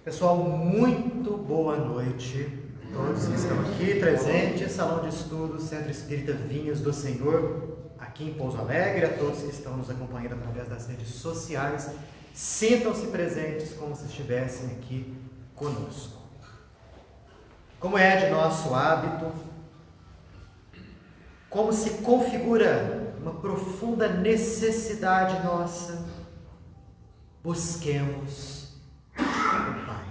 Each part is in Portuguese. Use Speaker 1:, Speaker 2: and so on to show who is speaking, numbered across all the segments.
Speaker 1: Pessoal, muito boa noite. Todos que estão aqui presentes, Salão de Estudos, Centro Espírita Vinhas do Senhor, aqui em Pouso Alegre, a todos que estão nos acompanhando através das redes sociais, sintam-se presentes como se estivessem aqui conosco. Como é de nosso hábito, como se configura uma profunda necessidade nossa, busquemos o Pai.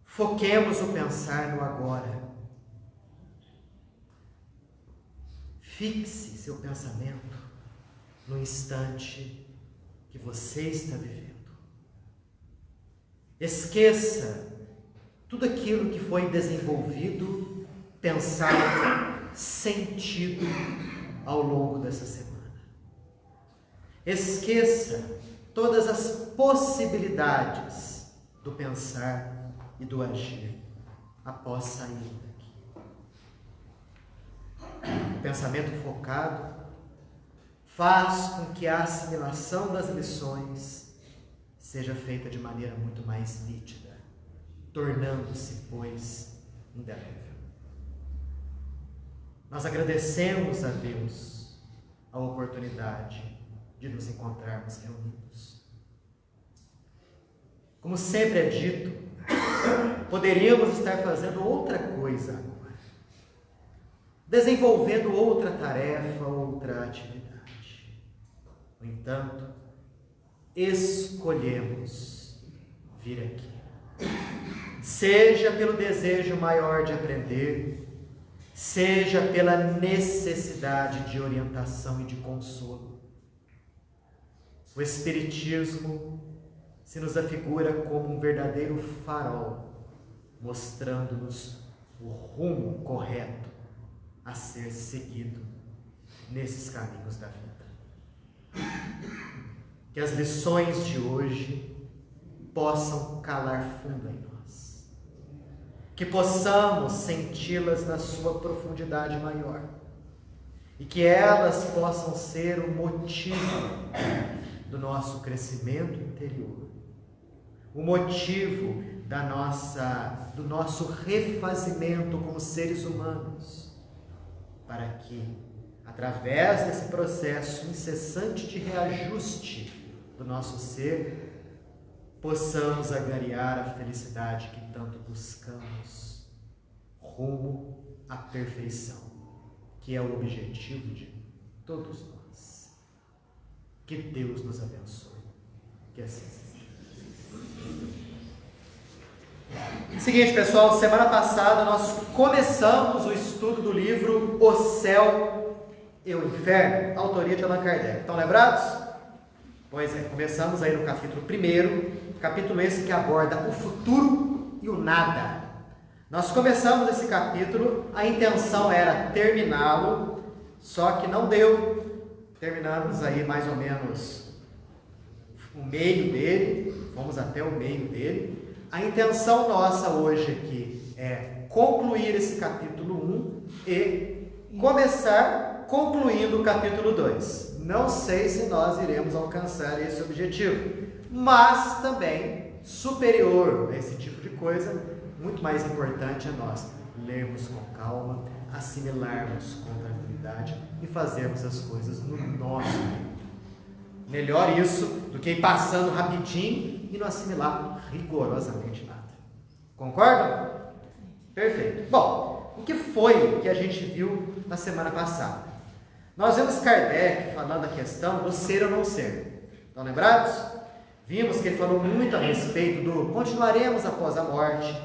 Speaker 1: Foquemos o pensar no agora. Fixe seu pensamento no instante que você está vivendo. Esqueça tudo aquilo que foi desenvolvido, pensado, sentido ao longo dessa semana. Esqueça todas as possibilidades do pensar e do agir após sair daqui. O pensamento focado faz com que a assimilação das lições seja feita de maneira muito mais nítida, tornando-se, pois, indelével. Nós agradecemos a Deus a oportunidade de nos encontrarmos reunidos. Como sempre é dito, poderíamos estar fazendo outra coisa agora, desenvolvendo outra tarefa, outra atividade. No entanto, escolhemos vir aqui. Seja pelo desejo maior de aprender, seja pela necessidade de orientação e de consolo. O Espiritismo se nos afigura como um verdadeiro farol, mostrando-nos o rumo correto a ser seguido nesses caminhos da vida. Que as lições de hoje possam calar fundo em nós, que possamos senti-las na sua profundidade maior e que elas possam ser o motivo do nosso crescimento interior, o motivo do nosso refazimento como seres humanos, para que, através desse processo incessante de reajuste do nosso ser, possamos angariar a felicidade que tanto buscamos, rumo à perfeição, que é o objetivo de todos nós. Que Deus nos abençoe. Que assim seja. Seguinte, pessoal, semana passada nós começamos o estudo do livro O Céu e o Inferno, autoria de Allan Kardec. Estão lembrados? Pois é, começamos aí no capítulo 1, capítulo esse que aborda o futuro e o nada. Nós começamos esse capítulo, a intenção era terminá-lo, só que não deu. Terminamos aí mais ou menos o meio dele, fomos até o meio dele. A intenção nossa hoje aqui é concluir esse capítulo 1 e começar concluindo o capítulo 2. Não sei se nós iremos alcançar esse objetivo, mas também superior a esse tipo de coisa, muito mais importante é nós lermos com calma, assimilarmos com tranquilidade e fazermos as coisas no nosso tempo. Melhor isso do que ir passando rapidinho e não assimilar rigorosamente nada. Concordam? Perfeito. Bom, o que foi que a gente viu na semana passada? Nós vimos Kardec falando a questão do ser ou não ser. Estão lembrados? Vimos que ele falou muito a respeito do continuaremos após a morte.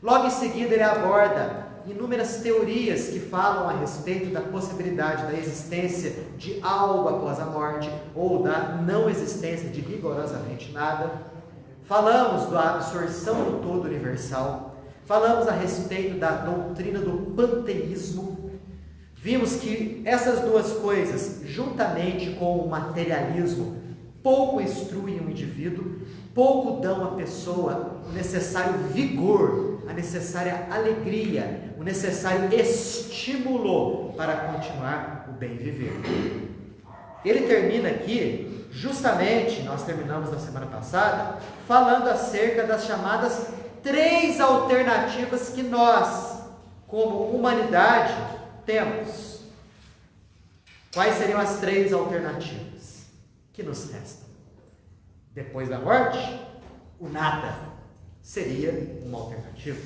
Speaker 1: Logo em seguida ele aborda inúmeras teorias que falam a respeito da possibilidade da existência de algo após a morte ou da não existência de rigorosamente nada. Falamos da absorção do todo universal, falamos a respeito da doutrina do panteísmo. Vimos que essas duas coisas, juntamente com o materialismo, pouco instruem o indivíduo, pouco dão à pessoa o necessário vigor, a necessária alegria, o necessário estímulo para continuar o bem viver. Ele termina aqui justamente, nós terminamos na semana passada, falando acerca das chamadas 3 alternativas que nós, como humanidade, temos. Quais seriam as 3 alternativas que nos restam? Depois da morte, o nada seria uma alternativa.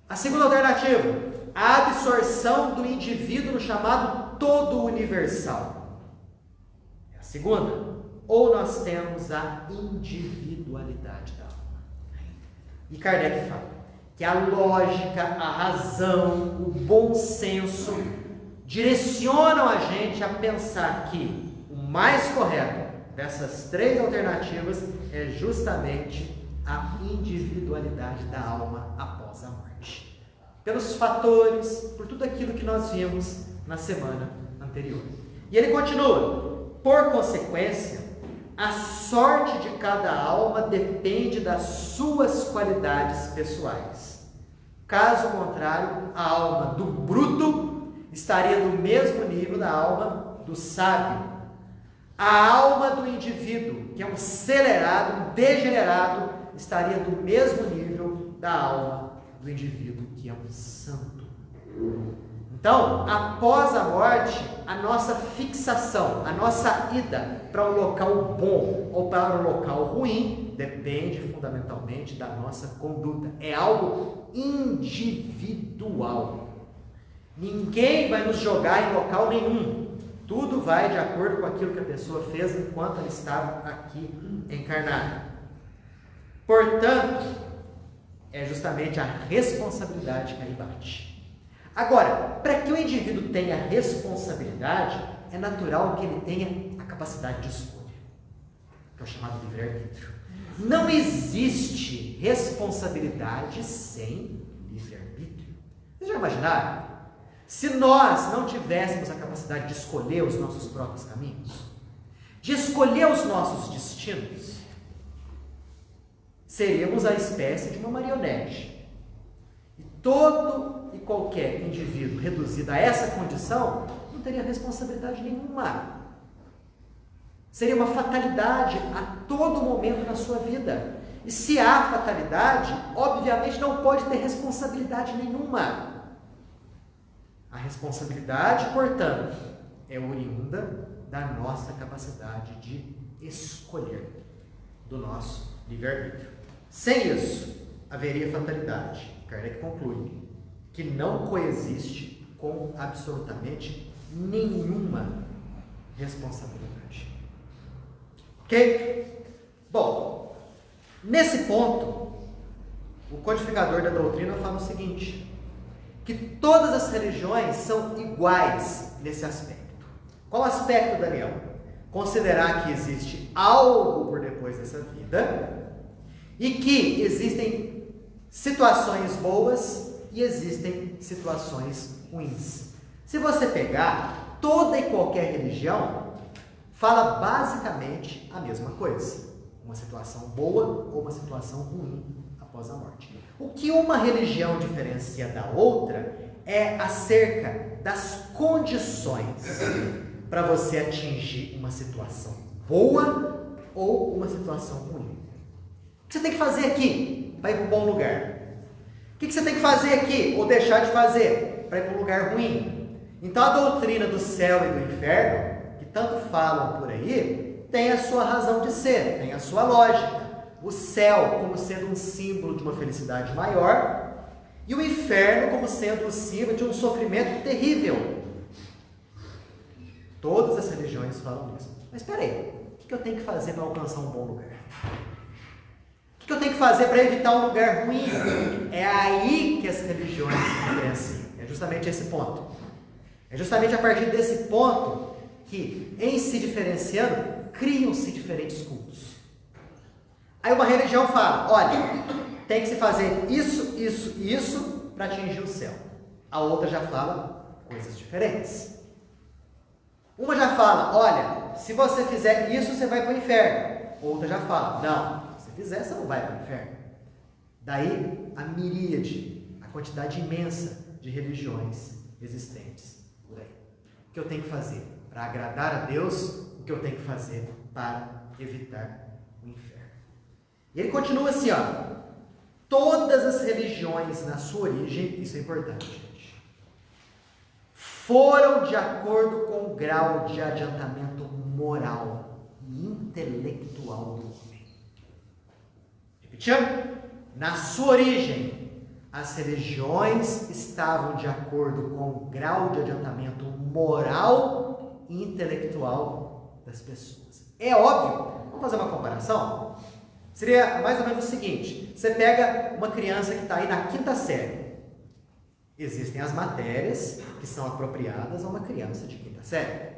Speaker 1: A segunda alternativa, a absorção do indivíduo no chamado todo universal. É a segunda. Ou nós temos a individualidade da alma. E Kardec fala que a lógica, a razão, o bom senso direcionam a gente a pensar que o mais correto dessas 3 alternativas é justamente a individualidade da alma após a morte. Pelos fatores, por tudo aquilo que nós vimos na semana anterior. E ele continua: por consequência, a sorte de cada alma depende das suas qualidades pessoais. Caso contrário, a alma do bruto estaria no mesmo nível da alma do sábio. A alma do indivíduo, que é um celerado, um degenerado, estaria no mesmo nível da alma do indivíduo, que é um santo. Então, após a morte, a nossa fixação, a nossa ida para um local bom ou para um local ruim, depende fundamentalmente da nossa conduta. É algo individual. Ninguém vai nos jogar em local nenhum. Tudo vai de acordo com aquilo que a pessoa fez enquanto ela estava aqui encarnada. Portanto, é justamente a responsabilidade que aí bate. Agora, para que o indivíduo tenha responsabilidade, é natural que ele tenha a capacidade de escolha, que é o chamado livre-arbítrio. Não existe responsabilidade sem livre-arbítrio. Vocês já imaginaram? Se nós não tivéssemos a capacidade de escolher os nossos próprios caminhos, de escolher os nossos destinos, seríamos a espécie de uma marionete. E todo e qualquer indivíduo reduzido a essa condição não teria responsabilidade nenhuma. Seria uma fatalidade a todo momento na sua vida. E se há fatalidade, obviamente não pode ter responsabilidade nenhuma. A responsabilidade, portanto, é oriunda da nossa capacidade de escolher, do nosso livre-arbítrio. Sem isso, haveria fatalidade. Kardec conclui que não coexiste com absolutamente nenhuma responsabilidade. Ok? Bom, nesse ponto, o codificador da doutrina fala o seguinte: que todas as religiões são iguais nesse aspecto. Qual aspecto, Daniel? Considerar que existe algo por depois dessa vida e que existem situações boas e existem situações ruins. Se você pegar toda e qualquer religião, fala basicamente a mesma coisa. Uma situação boa ou uma situação ruim após a morte. O que uma religião diferencia da outra é acerca das condições para você atingir uma situação boa ou uma situação ruim. O que você tem que fazer aqui para ir para um bom lugar? O que você tem que fazer aqui ou deixar de fazer para ir para um lugar ruim? Então a doutrina do céu e do inferno, que tanto falam por aí, tem a sua razão de ser, tem a sua lógica. O céu como sendo um símbolo de uma felicidade maior e o inferno como sendo um símbolo de um sofrimento terrível. Todas as religiões falam isso. Mas espera aí, o que eu tenho que fazer para alcançar um bom lugar? O que eu tenho que fazer para evitar um lugar ruim? É aí que as religiões se diferenciam. É justamente esse ponto. É justamente a partir desse ponto que, em se diferenciando, criam-se diferentes cultos. Aí uma religião fala: olha, tem que se fazer isso, isso e isso para atingir o céu. A outra já fala coisas diferentes. Uma já fala: olha, se você fizer isso, você vai para o inferno. Outra já fala: não, se fizer, você não vai para o inferno. Daí a miríade, a quantidade imensa de religiões existentes por aí. O que eu tenho que fazer para agradar a Deus, o que eu tenho que fazer para evitar o inferno. E ele continua assim, ó. Todas as religiões na sua origem, isso é importante, gente, foram de acordo com o grau de adiantamento moral e intelectual do homem. Repetindo, na sua origem, as religiões estavam de acordo com o grau de adiantamento moral e intelectual das pessoas. É óbvio, vamos fazer uma comparação? Seria mais ou menos o seguinte: você pega uma criança que está aí na 5ª série. Existem as matérias que são apropriadas a uma criança de 5ª série.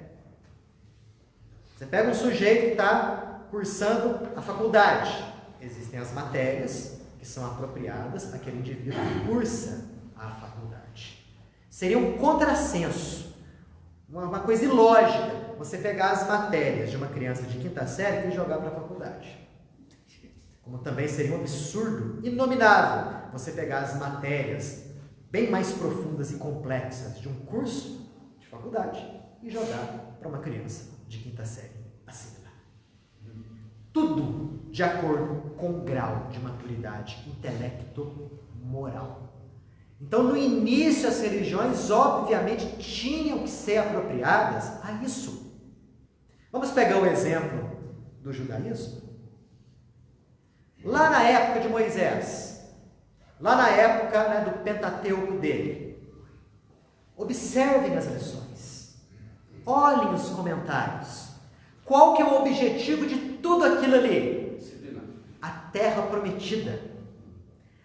Speaker 1: Você pega um sujeito que está cursando a faculdade. Existem as matérias que são apropriadas àquele indivíduo que cursa a faculdade. Seria um contrassenso, uma coisa ilógica, você pegar as matérias de uma criança de 5ª série e jogar para a faculdade. Como também seria um absurdo inominável você pegar as matérias bem mais profundas e complexas de um curso de faculdade e jogar para uma criança de 5ª série acima. Tudo de acordo com o grau de maturidade intelecto-moral. Então, no início, as religiões obviamente tinham que ser apropriadas a isso. Vamos pegar o exemplo do judaísmo? Lá na época de Moisés, lá na época do Pentateuco dele, observem as lições, olhem os comentários. Qual que é o objetivo de tudo aquilo ali? A terra prometida.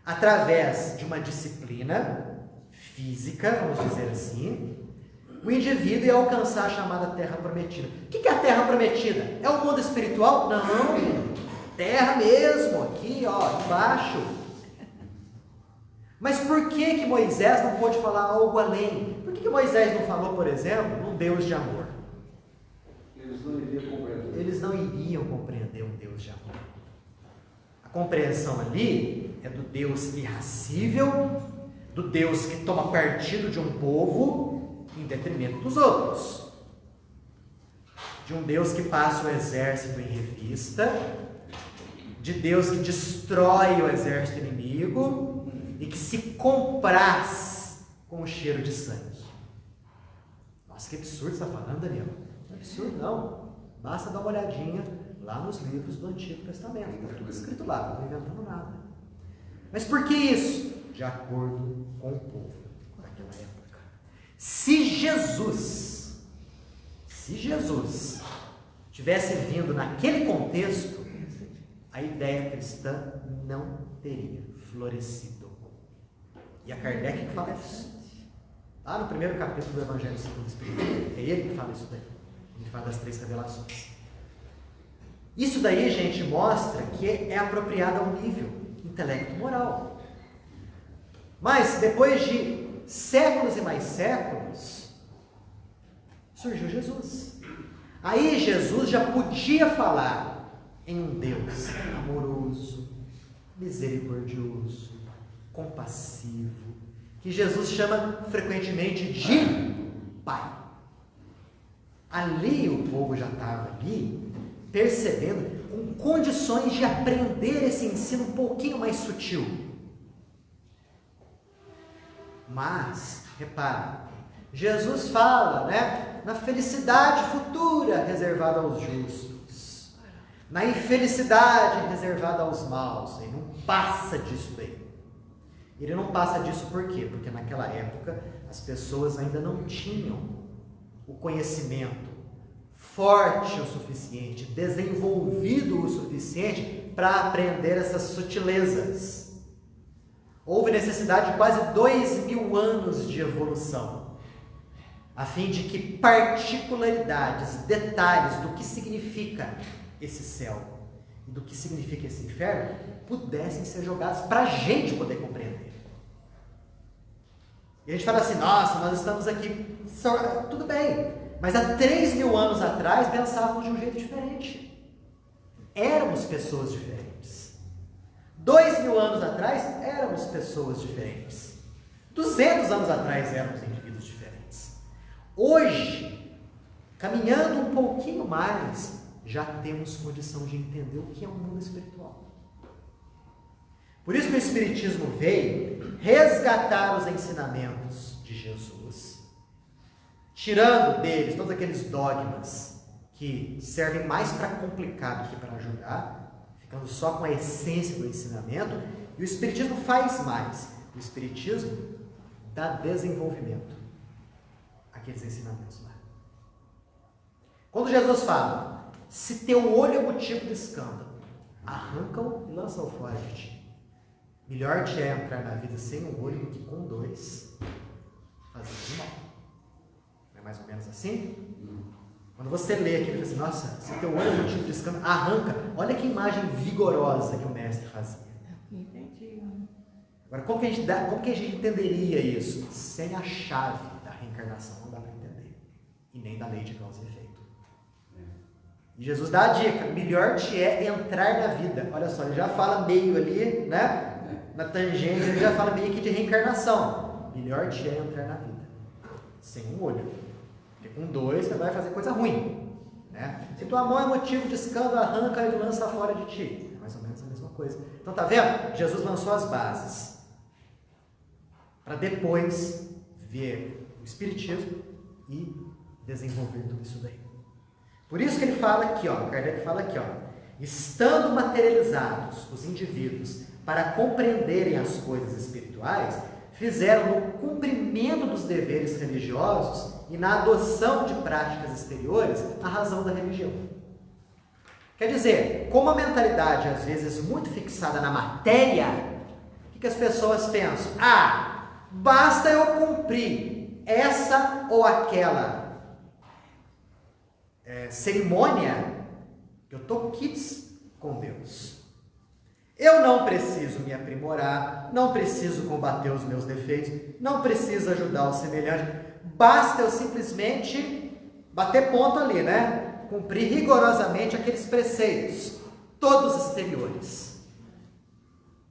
Speaker 1: Através de uma disciplina física, vamos dizer assim, o indivíduo ia alcançar a chamada terra prometida. O que é a terra prometida? É o mundo espiritual? Não. Terra mesmo, aqui, ó, embaixo. Mas por que Moisés não pôde falar algo além? Por que Moisés não falou, por exemplo, num Deus de amor? Eles não iriam compreender um Deus de amor. A compreensão ali é do Deus irracível, do Deus que toma partido de um povo em detrimento dos outros. De um Deus que passa o exército em revista, de Deus que destrói o exército inimigo e que se compraz com o cheiro de sangue. Nossa, que absurdo você está falando, Daniel. Não é absurdo, não. Basta dar uma olhadinha lá nos livros do Antigo Testamento. Está tudo escrito lá, não estou inventando nada. Mas por que isso? De acordo com o povo daquela época. Se Jesus tivesse vindo naquele contexto, a ideia cristã não teria florescido. E a Kardec que fala isso. Lá no primeiro capítulo do Evangelho segundo o Espírito, é ele que fala isso daí. Ele fala das 3 revelações. Isso daí, gente, mostra que é apropriado a um nível intelecto-moral. Mas, depois de séculos e mais séculos, surgiu Jesus. Aí Jesus já podia falar em um Deus amoroso, misericordioso, compassivo, que Jesus chama frequentemente de Pai. Ali o povo já estava ali, percebendo, com condições de aprender esse ensino um pouquinho mais sutil. Mas, repare, Jesus fala, na felicidade futura reservada aos justos, na infelicidade reservada aos maus. Ele não passa disso daí. Ele não passa disso por quê? Porque naquela época as pessoas ainda não tinham o conhecimento forte o suficiente, desenvolvido o suficiente para aprender essas sutilezas. Houve necessidade de quase 2000 anos de evolução, a fim de que particularidades, detalhes do que significa esse céu e do que significa esse inferno pudessem ser jogados para a gente poder compreender. E a gente fala assim, nossa, nós estamos aqui, tudo bem, mas há 3000 anos atrás pensávamos de um jeito diferente. Éramos pessoas diferentes. 2000 anos atrás éramos pessoas diferentes. 200 anos atrás éramos indivíduos diferentes. Hoje, caminhando um pouquinho mais, já temos condição de entender o que é um mundo espiritual. Por isso que o Espiritismo veio resgatar os ensinamentos de Jesus, tirando deles todos aqueles dogmas que servem mais para complicar do que para ajudar, ficando só com a essência do ensinamento. E o Espiritismo faz mais. O Espiritismo dá desenvolvimento àqueles ensinamentos lá. Quando Jesus fala, se teu olho é motivo de escândalo, arranca-o e lança-o fora de ti. Melhor te é entrar na vida sem um olho do que com dois, fazendo mal. Não é mais ou menos assim? Quando você lê aquilo e fala assim, nossa, se teu olho é motivo de escândalo, arranca. Olha que imagem vigorosa que o mestre fazia.
Speaker 2: Entendi.
Speaker 1: Agora, como que a gente entenderia isso? Sem a chave da reencarnação não dá para entender. E nem da lei de causa e efeito. E Jesus dá a dica, melhor te é entrar na vida. Olha só, ele já fala meio ali, né? Na tangente, ele já fala meio aqui de reencarnação. Melhor te é entrar na vida. Sem um olho. Porque com dois você vai fazer coisa ruim. Né? Se tua mão é motivo de escândalo, arranca e lança fora de ti. É mais ou menos a mesma coisa. Então tá vendo? Jesus lançou as bases. Para depois ver o Espiritismo e desenvolver tudo isso daí. Por isso que ele fala aqui, Kardec fala aqui, estando materializados os indivíduos para compreenderem as coisas espirituais, fizeram no cumprimento dos deveres religiosos e na adoção de práticas exteriores a razão da religião. Quer dizer, como a mentalidade às vezes muito fixada na matéria, o que as pessoas pensam? Basta eu cumprir essa ou aquela cerimônia, eu estou quites com Deus. Eu não preciso me aprimorar, não preciso combater os meus defeitos, não preciso ajudar o semelhante, basta eu simplesmente bater ponto ali, né? Cumprir rigorosamente aqueles preceitos, todos exteriores.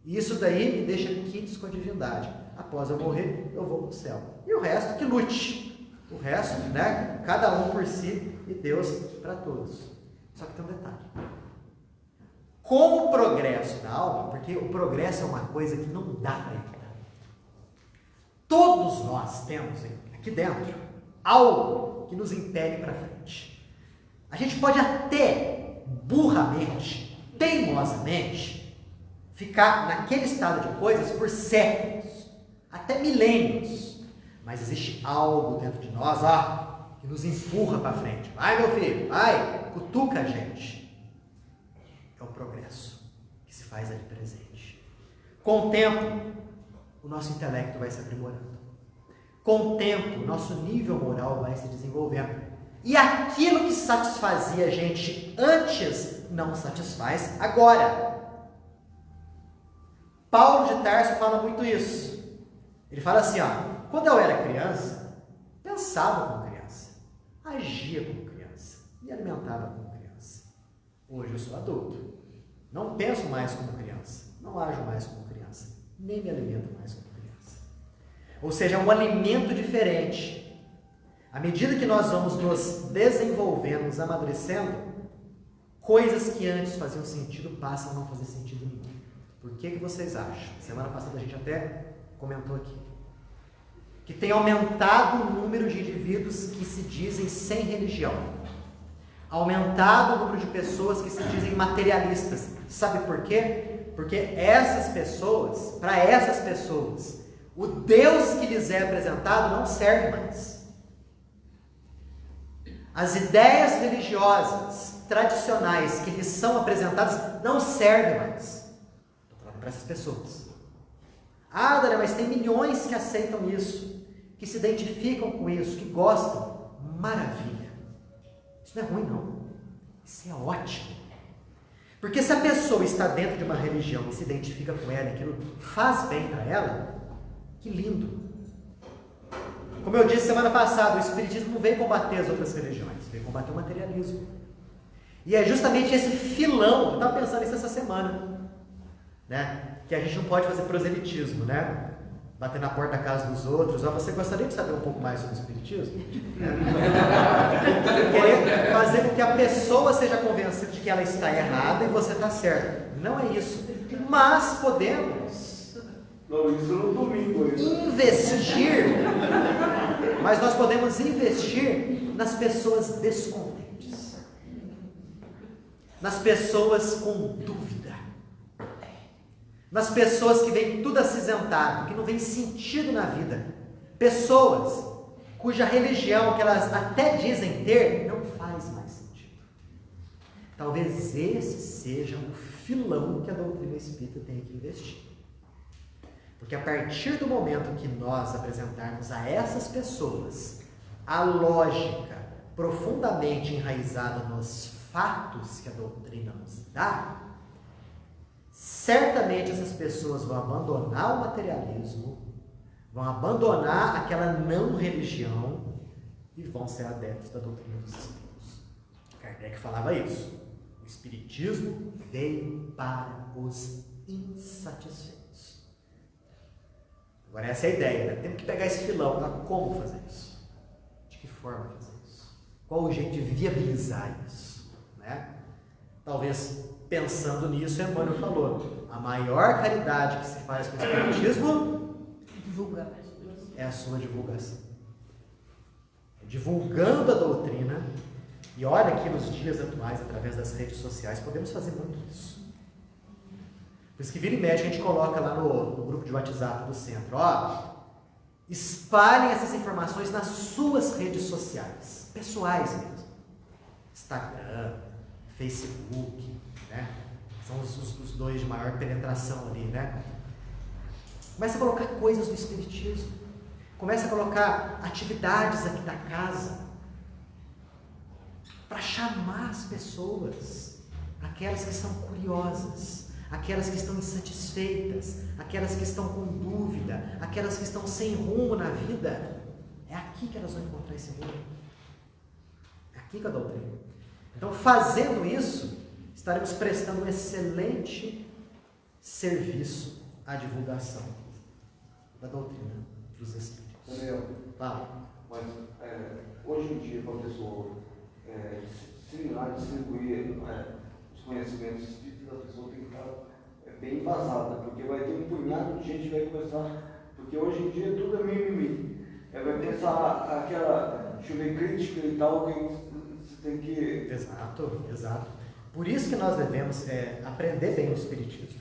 Speaker 1: E isso daí me deixa quites com a divindade. Após eu morrer, eu vou para o céu. E o resto que lute. O resto, né? Cada um por si e Deus para todos. Só que tem um detalhe. Com o progresso da alma, porque o progresso é uma coisa que não dá para evitar. Todos nós temos aqui dentro algo que nos impele para frente. A gente pode até burramente, teimosamente, ficar naquele estado de coisas por séculos, até milênios. Mas existe algo dentro de nós, que nos empurra para frente. Vai, meu filho, vai, cutuca a gente. É o progresso que se faz ali presente. Com o tempo, o nosso intelecto vai se aprimorando. Com o tempo, o nosso nível moral vai se desenvolvendo. E aquilo que satisfazia a gente antes, não satisfaz agora. Paulo de Tarso fala muito isso. Ele fala assim, quando eu era criança, pensava como criança, agia como criança, me alimentava como criança. Hoje eu sou adulto, não penso mais como criança, não ajo mais como criança, nem me alimento mais como criança. Ou seja, é um alimento diferente. À medida que nós vamos nos desenvolvendo, nos amadurecendo, coisas que antes faziam sentido passam a não fazer sentido nenhum. Por que vocês acham? Semana passada a gente até comentou aqui. Que tem aumentado o número de indivíduos que se dizem sem religião. Aumentado o número de pessoas que se dizem materialistas. Sabe por quê? Porque essas pessoas, para essas pessoas, o Deus que lhes é apresentado não serve mais. As ideias religiosas tradicionais que lhes são apresentadas não servem mais. Estou falando para essas pessoas. Dani, mas tem milhões que aceitam isso, que se identificam com isso, que gostam. Maravilha. Isso não é ruim, não. Isso é ótimo. Porque se a pessoa está dentro de uma religião e se identifica com ela, aquilo faz bem para ela, que lindo. Como eu disse semana passada, o Espiritismo não veio combater as outras religiões, veio combater o materialismo. E é justamente esse filão, eu estava pensando nisso essa semana, né? Que a gente não pode fazer proselitismo, né? Bater na porta da casa dos outros. Você gostaria de saber um pouco mais sobre o Espiritismo? querer fazer com que a pessoa seja convencida de que ela está errada e você está certo. Não é isso. Mas podemos investir, mas nós podemos investir nas pessoas descontentes, nas pessoas com dúvida, nas pessoas que veem tudo acinzentado, que não vem sentido na vida, pessoas cuja religião, que elas até dizem ter, não faz mais sentido. Talvez esse seja o filão que a doutrina espírita tem que investir. Porque a partir do momento que nós apresentarmos a essas pessoas a lógica profundamente enraizada nos fatos que a doutrina nos dá, certamente essas pessoas vão abandonar o materialismo, vão abandonar aquela não religião e vão ser adeptos da doutrina dos Espíritos. Kardec falava isso. O Espiritismo veio para os insatisfeitos. Agora essa é a ideia, né? Temos que pegar esse filão. Mas como fazer isso? De que forma fazer isso? Qual o jeito de viabilizar isso? Né? Talvez pensando nisso, Emmanuel falou, a maior caridade que se faz com o Espiritismo é a sua divulgação. Divulgando a doutrina, e olha que nos dias atuais, através das redes sociais, podemos fazer muito isso. Por isso que vira e mexe, a gente coloca lá no grupo de WhatsApp do centro, espalhem essas informações nas suas redes sociais, pessoais mesmo. Instagram, Facebook, né? São os dois de maior penetração ali, né? Começa a colocar coisas do Espiritismo. Começa a colocar atividades aqui da casa para chamar as pessoas, aquelas que são curiosas, aquelas que estão insatisfeitas, aquelas que estão com dúvida, aquelas que estão sem rumo na vida. É aqui que elas vão encontrar esse rumo. É aqui que a doutrina. Então, fazendo isso, estaremos prestando um excelente serviço à divulgação da doutrina dos Espíritos.
Speaker 2: Daniel, mas hoje em dia, para a pessoa distribuir os conhecimentos espíritas, a pessoa tem que estar bem embasada, porque vai ter um punhado de gente que vai começar, porque hoje em dia tudo é mimimi. Vai pensar aquela crítica e tal, que você tem que...
Speaker 1: Exato. Por isso que nós devemos aprender bem o Espiritismo.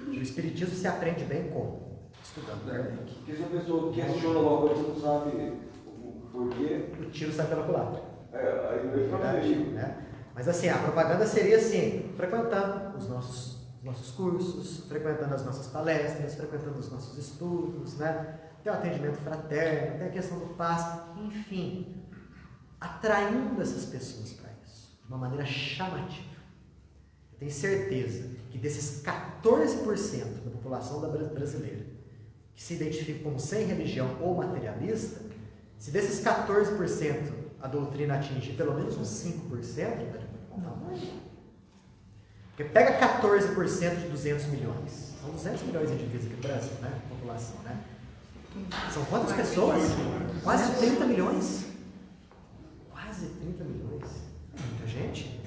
Speaker 1: O Espiritismo se aprende bem como? Estudando Kardec.
Speaker 2: Porque se a pessoa questiona alguma coisa, você não sabe o porquê.
Speaker 1: O tiro sai pela culatra.
Speaker 2: Aí vai ficar feio.
Speaker 1: Né? Mas assim, a propaganda seria assim, frequentando os nossos cursos, frequentando as nossas palestras, frequentando os nossos estudos, né? Tem o atendimento fraterno, tem a questão do passe, enfim, atraindo essas pessoas para isso, de uma maneira chamativa. Eu tenho certeza que desses 14% da população brasileira que se identifica como sem religião ou materialista, se desses 14% a doutrina atingir pelo menos uns 5%, não. Porque pega 14% de 200 milhões. São 200 milhões de indivíduos aqui no Brasil, né? População, né? São quantas pessoas? Quase 30 milhões. Quase 30 milhões. É muita gente.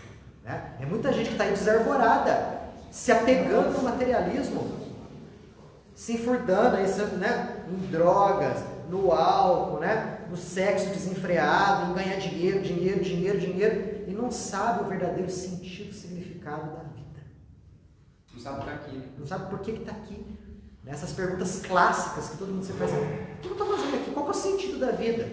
Speaker 1: Né? É muita gente que está aí desarvorada, se apegando no materialismo, se enfurdando aí, né? Em drogas, no álcool, né? No sexo desenfreado, em ganhar dinheiro, e não sabe o verdadeiro sentido, significado da vida.
Speaker 3: Não sabe por aqui.
Speaker 1: Não sabe por que está aqui. Essas perguntas clássicas que todo mundo se faz. O que eu estou fazendo aqui? Qual que é o sentido da vida?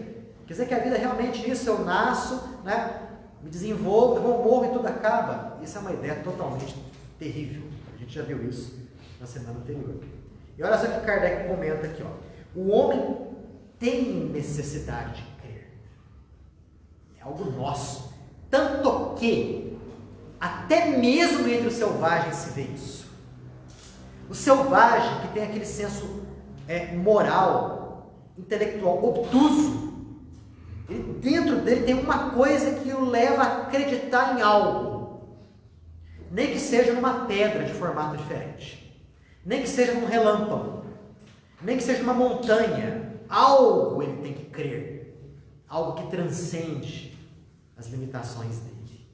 Speaker 1: Quer dizer que a vida é realmente isso? Eu nasço, né? Me desenvolvo, eu morro e tudo acaba? Isso é uma ideia totalmente terrível. A gente já viu isso na semana anterior. E olha só o que Kardec comenta aqui. O homem tem necessidade de crer. É algo nosso. Tanto que, até mesmo entre os selvagens se vê isso. O selvagem, que tem aquele senso moral, intelectual, obtuso, dentro dele tem uma coisa que o leva a acreditar em algo. Nem que seja numa pedra de formato diferente. Nem que seja num relâmpago. Nem que seja numa montanha. Algo ele tem que crer. Algo que transcende. as limitações dele.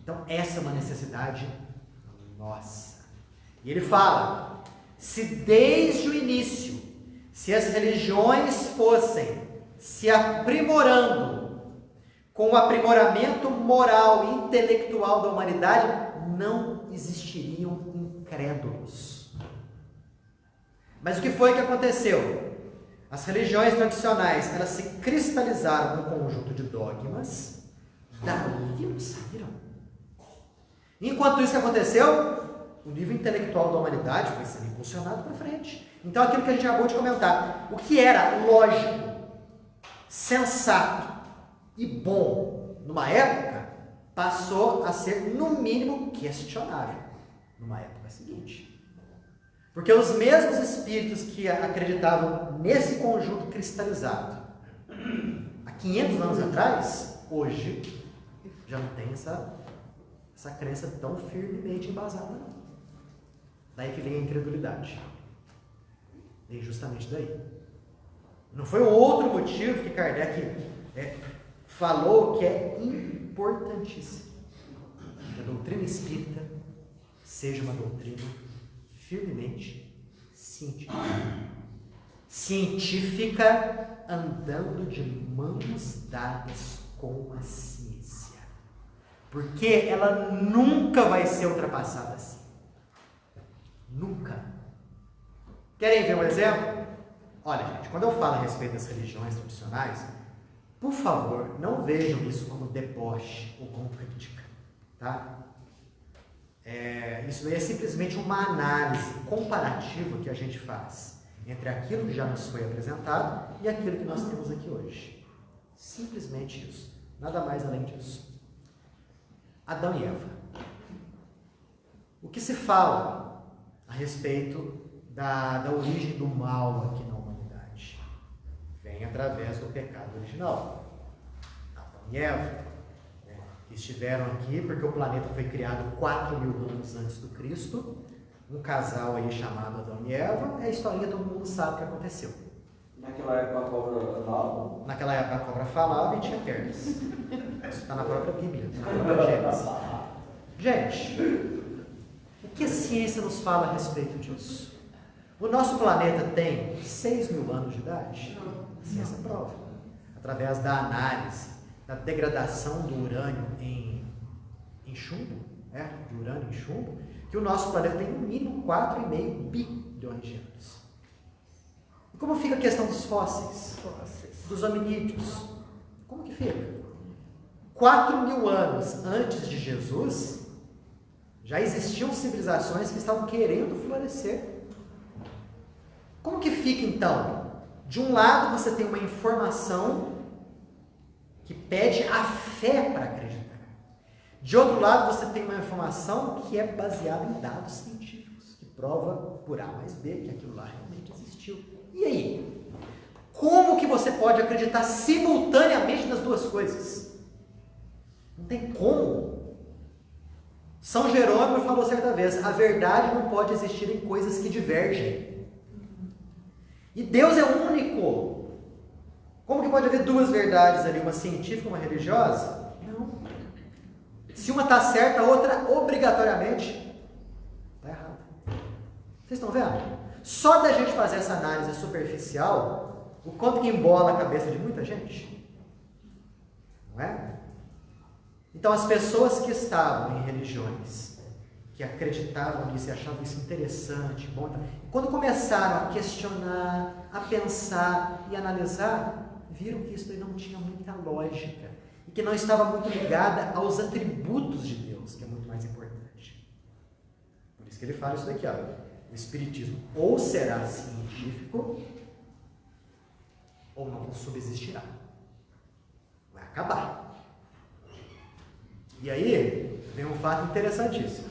Speaker 1: Então, essa é uma necessidade nossa. E ele fala, se desde o início, se as religiões fossem se aprimorando com o aprimoramento moral e intelectual da humanidade, não existiriam incrédulos. Mas o que foi que aconteceu? As religiões tradicionais, elas se cristalizaram num conjunto de dogmas, dali não saíram. Enquanto isso que aconteceu, o nível intelectual da humanidade foi sendo impulsionado para frente. Então, aquilo que a gente acabou de comentar, o que era lógico, sensato e bom numa época, passou a ser, no mínimo, questionável numa época seguinte. Porque os mesmos espíritos que acreditavam nesse conjunto cristalizado há 500 anos atrás, hoje já não tem essa crença tão firmemente embasada, não. Daí que vem a incredulidade. Vem justamente daí. Não foi um outro motivo que Kardec falou que é importantíssimo. Que a doutrina espírita seja uma doutrina firmemente científica. Científica andando de mãos dadas com a ciência. Porque ela nunca vai ser ultrapassada assim. Nunca. Querem ver um exemplo? Olha, gente, quando eu falo a respeito das religiões tradicionais, por favor, não vejam isso como deboche ou como crítica, tá? Isso é simplesmente uma análise comparativa que a gente faz entre aquilo que já nos foi apresentado e aquilo que nós temos aqui hoje. Simplesmente isso. Nada mais além disso. Adão e Eva. O que se fala a respeito da origem do mal aqui na humanidade? Vem através do pecado original. Adão e Eva, que estiveram aqui porque o planeta foi criado 4.000 anos antes do Cristo. Um casal aí chamado Adão e Eva. É a historinha, todo mundo sabe o que aconteceu.
Speaker 2: Naquela época a cobra falava?
Speaker 1: Naquela época a cobra falava e tinha pernas. Isso está na própria Bíblia, na própria Gênesis. Gente, o que a ciência nos fala a respeito disso? O nosso planeta tem 6.000 anos de idade? A ciência prova. Através da análise, da degradação do urânio em chumbo, de urânio em chumbo, que o nosso planeta tem no mínimo 4,5 bilhões de anos. E como fica a questão dos fósseis? Dos hominídeos? Como que fica? 4.000 anos antes de Jesus, já existiam civilizações que estavam querendo florescer. Como que fica então? De um lado você tem uma informação que pede a fé para acreditar. De outro lado você tem uma informação que é baseada em dados científicos, que prova por A mais B que aquilo lá realmente existiu. E aí? Como que você pode acreditar simultaneamente nas duas coisas? Não tem como. São Jerônimo falou certa vez, a verdade não pode existir em coisas que divergem. E Deus é único. Como que pode haver duas verdades ali, uma científica e uma religiosa? Não. Se uma está certa, a outra obrigatoriamente está errada. Vocês estão vendo? Só da gente fazer essa análise superficial, o quanto que embola a cabeça de muita gente. Não é? Então, as pessoas que estavam em religiões, que acreditavam nisso e achavam isso interessante, bom, quando começaram a questionar, a pensar e analisar, viram que isso aí não tinha muita lógica e que não estava muito ligada aos atributos de Deus, que é muito mais importante. Por isso que ele fala isso daqui, o Espiritismo ou será científico ou não subsistirá. Vai acabar. E aí, vem um fato interessantíssimo.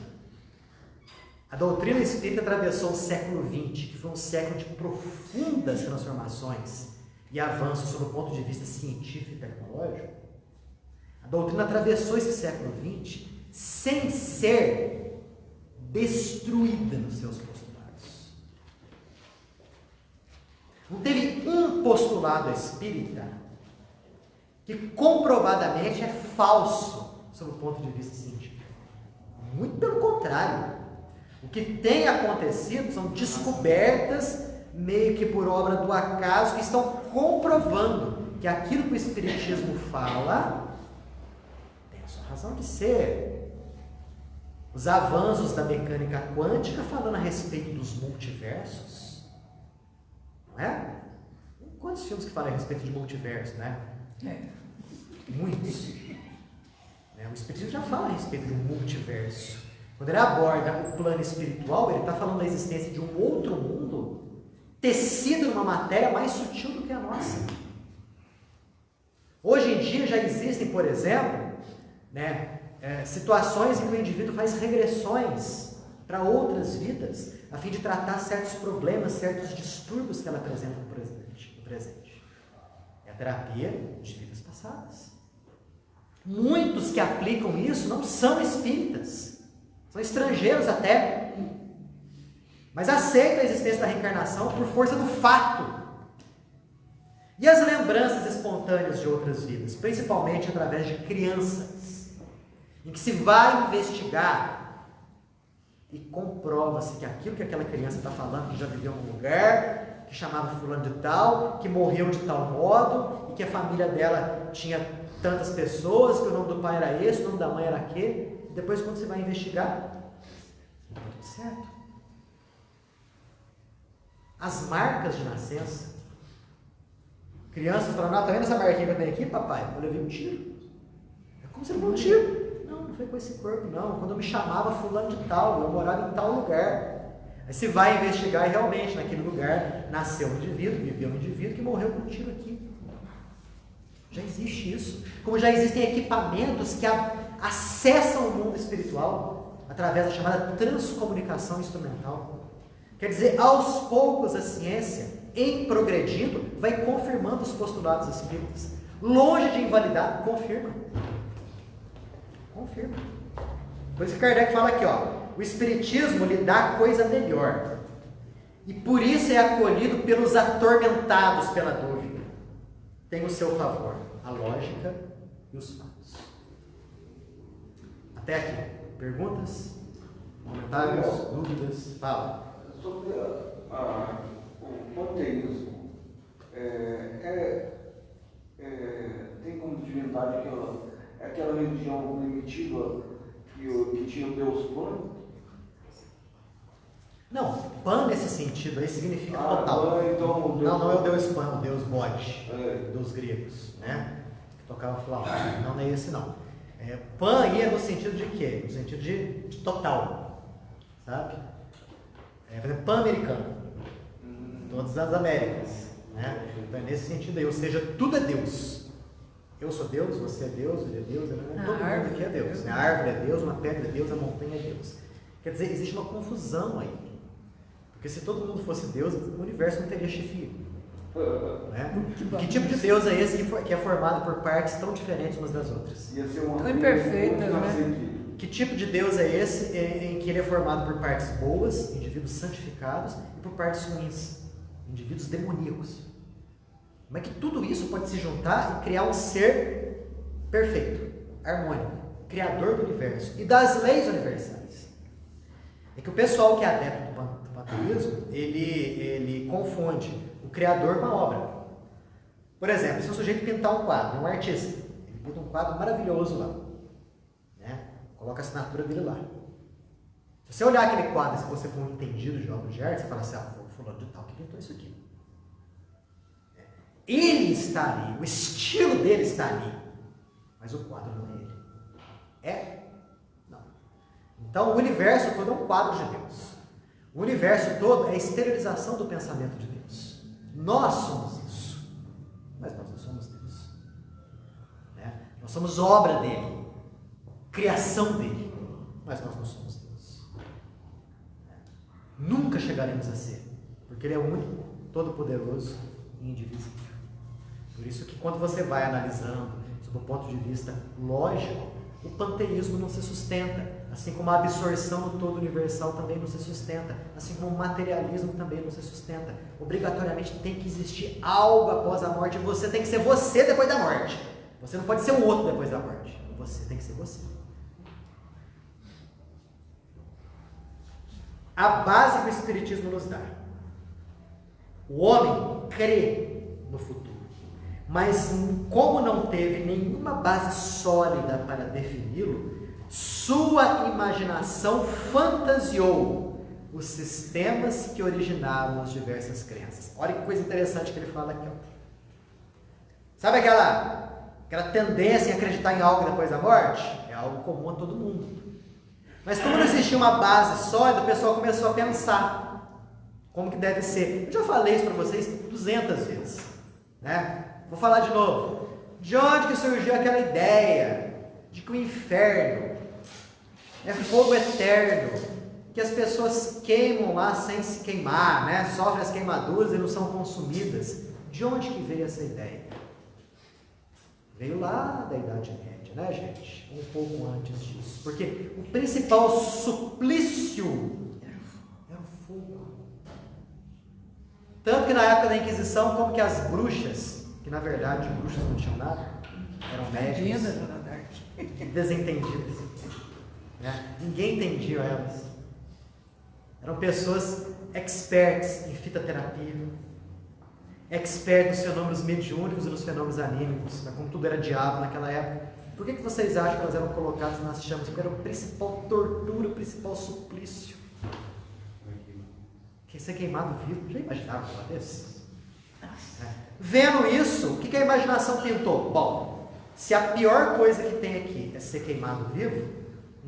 Speaker 1: A doutrina espírita atravessou o século XX, que foi um século de profundas transformações e avanços sob o ponto de vista científico e tecnológico. A doutrina atravessou esse século XX sem ser destruída nos seus postulados. Não teve um postulado espírita que comprovadamente é falso sob o ponto de vista científico. Muito pelo contrário. O que tem acontecido são descobertas meio que por obra do acaso que estão comprovando que aquilo que o Espiritismo fala tem a sua razão de ser. Os avanços da mecânica quântica falando a respeito dos multiversos, não é? Quantos filmes que falam a respeito de multiverso, né? Muitos. O Espiritismo já fala a respeito de um multiverso. Quando ele aborda o plano espiritual, ele está falando da existência de um outro mundo tecido numa matéria mais sutil do que a nossa. Hoje em dia já existem, por exemplo, situações em que o indivíduo faz regressões para outras vidas, a fim de tratar certos problemas, certos distúrbios que ela apresenta no presente. É a terapia de vidas passadas. Muitos que aplicam isso não são espíritas, são estrangeiros até, mas aceitam a existência da reencarnação por força do fato. E as lembranças espontâneas de outras vidas, principalmente através de crianças, em que se vai investigar e comprova-se que aquilo que aquela criança está falando, que já viveu num lugar, que chamava fulano de tal, que morreu de tal modo, e que a família dela tinha tantas pessoas, que o nome do pai era esse, o nome da mãe era aquele. Depois, quando você vai investigar, não está tudo certo. As marcas de nascença. Crianças falando, tá vendo essa marquinha que eu tenho aqui, papai? Eu levei um tiro. É como se ele levou um tiro. Não foi com esse corpo, não. Quando eu me chamava fulano de tal, eu morava em tal lugar. Aí você vai investigar e realmente naquele lugar nasceu um indivíduo, viveu um indivíduo que morreu com um tiro aqui. Já existe isso. Como já existem equipamentos que acessam o mundo espiritual através da chamada transcomunicação instrumental. Quer dizer, aos poucos a ciência, em progredindo, vai confirmando os postulados espíritas. Longe de invalidar, confirma. Confirma. Por isso que Kardec fala aqui, o Espiritismo lhe dá coisa melhor. E por isso é acolhido pelos atormentados pela dúvida. Tem o seu favor a lógica e os fatos. Até aqui. Perguntas? Comentários? Dúvidas? Fala.
Speaker 2: Sobre o panteísmo, tem como divindade aquela religião primitiva que tinha o Deus Pan?
Speaker 1: Não, Pan nesse sentido aí significa total.
Speaker 2: Então,
Speaker 1: não é o Deus Pan, o Deus bode, dos gregos, né? Que tocava flauta. Não é esse não. Pan aí é no sentido de quê? No sentido de total, sabe? Por exemplo, Pan-americano, todas as Américas, né? Então é nesse sentido aí, ou seja, tudo é Deus. Eu sou Deus, você é Deus, ele é Deus, todo mundo aqui é Deus. Né? A árvore é Deus, uma pedra é Deus, a montanha é Deus. Quer dizer, existe uma confusão aí. Porque se todo mundo fosse Deus, o universo não teria chefia. Né? Que tipo de Deus é esse que é formado por partes tão diferentes umas das outras?
Speaker 2: Ia ser uma
Speaker 4: tão imperfeitas, né?
Speaker 1: Que tipo de Deus é esse em que ele é formado por partes boas, indivíduos santificados, e por partes ruins, indivíduos demoníacos? Como é que tudo isso pode se juntar e criar um ser perfeito, harmônico, criador do universo e das leis universais? É que o pessoal que é adepto do panteísmo, ele confunde o criador com a obra. Por exemplo, se um sujeito pintar um quadro, um artista, ele pinta um quadro maravilhoso lá, né? Coloca a assinatura dele lá. Se você olhar aquele quadro, se você for um entendido de obra de arte, você fala assim, foi o fulano de tal que pintou isso aqui. Ele está ali, o estilo dele está ali, mas o quadro não é ele. Não. Então o universo todo é um quadro de Deus. O universo todo é a exteriorização do pensamento de Deus. Nós somos isso, mas nós não somos Deus. Nós somos obra dele, criação dele, mas nós não somos Deus. Nunca chegaremos a ser, porque ele é único, todo-poderoso e indivisível. Por isso que quando você vai analisando, sob o ponto de vista lógico, o panteísmo não se sustenta, assim como a absorção do todo universal também não se sustenta, assim como o materialismo também não se sustenta. Obrigatoriamente tem que existir algo após a morte, você tem que ser você depois da morte. Você não pode ser o outro depois da morte. Você tem que ser você. A base que o Espiritismo nos dá. O homem crê no futuro. Mas como não teve nenhuma base sólida para defini-lo, sua imaginação fantasiou os sistemas que originaram as diversas crenças. Olha que coisa interessante que ele fala aqui. Sabe aquela tendência em acreditar em algo depois da morte? É algo comum a todo mundo. Mas como não existia uma base sólida, o pessoal começou a pensar como que deve ser. Eu já falei isso para vocês 200 vezes, né? Vou falar de novo. De onde que surgiu aquela ideia de que o inferno é fogo eterno, que as pessoas queimam lá sem se queimar, né? Sofrem as queimaduras e não são consumidas? De onde que veio essa ideia? Veio lá da Idade Média, né, gente? Um pouco antes disso. Porque o principal suplício era o fogo. Tanto que na época da Inquisição, como que as bruxas, que na verdade bruxas não tinham nada, eram médicos desentendidas, né? Ninguém entendia elas. Eram pessoas experts em fitoterapia, expertos nos fenômenos mediúnicos e nos fenômenos anímicos, né? Como tudo era diabo naquela época. Por que vocês acham que elas eram colocadas nas chamas? Porque era o principal tortura, o principal suplício. Que ser queimado vivo. Já imaginaram um desse? Vendo isso, o que a imaginação pintou? Bom, se a pior coisa que tem aqui é ser queimado vivo,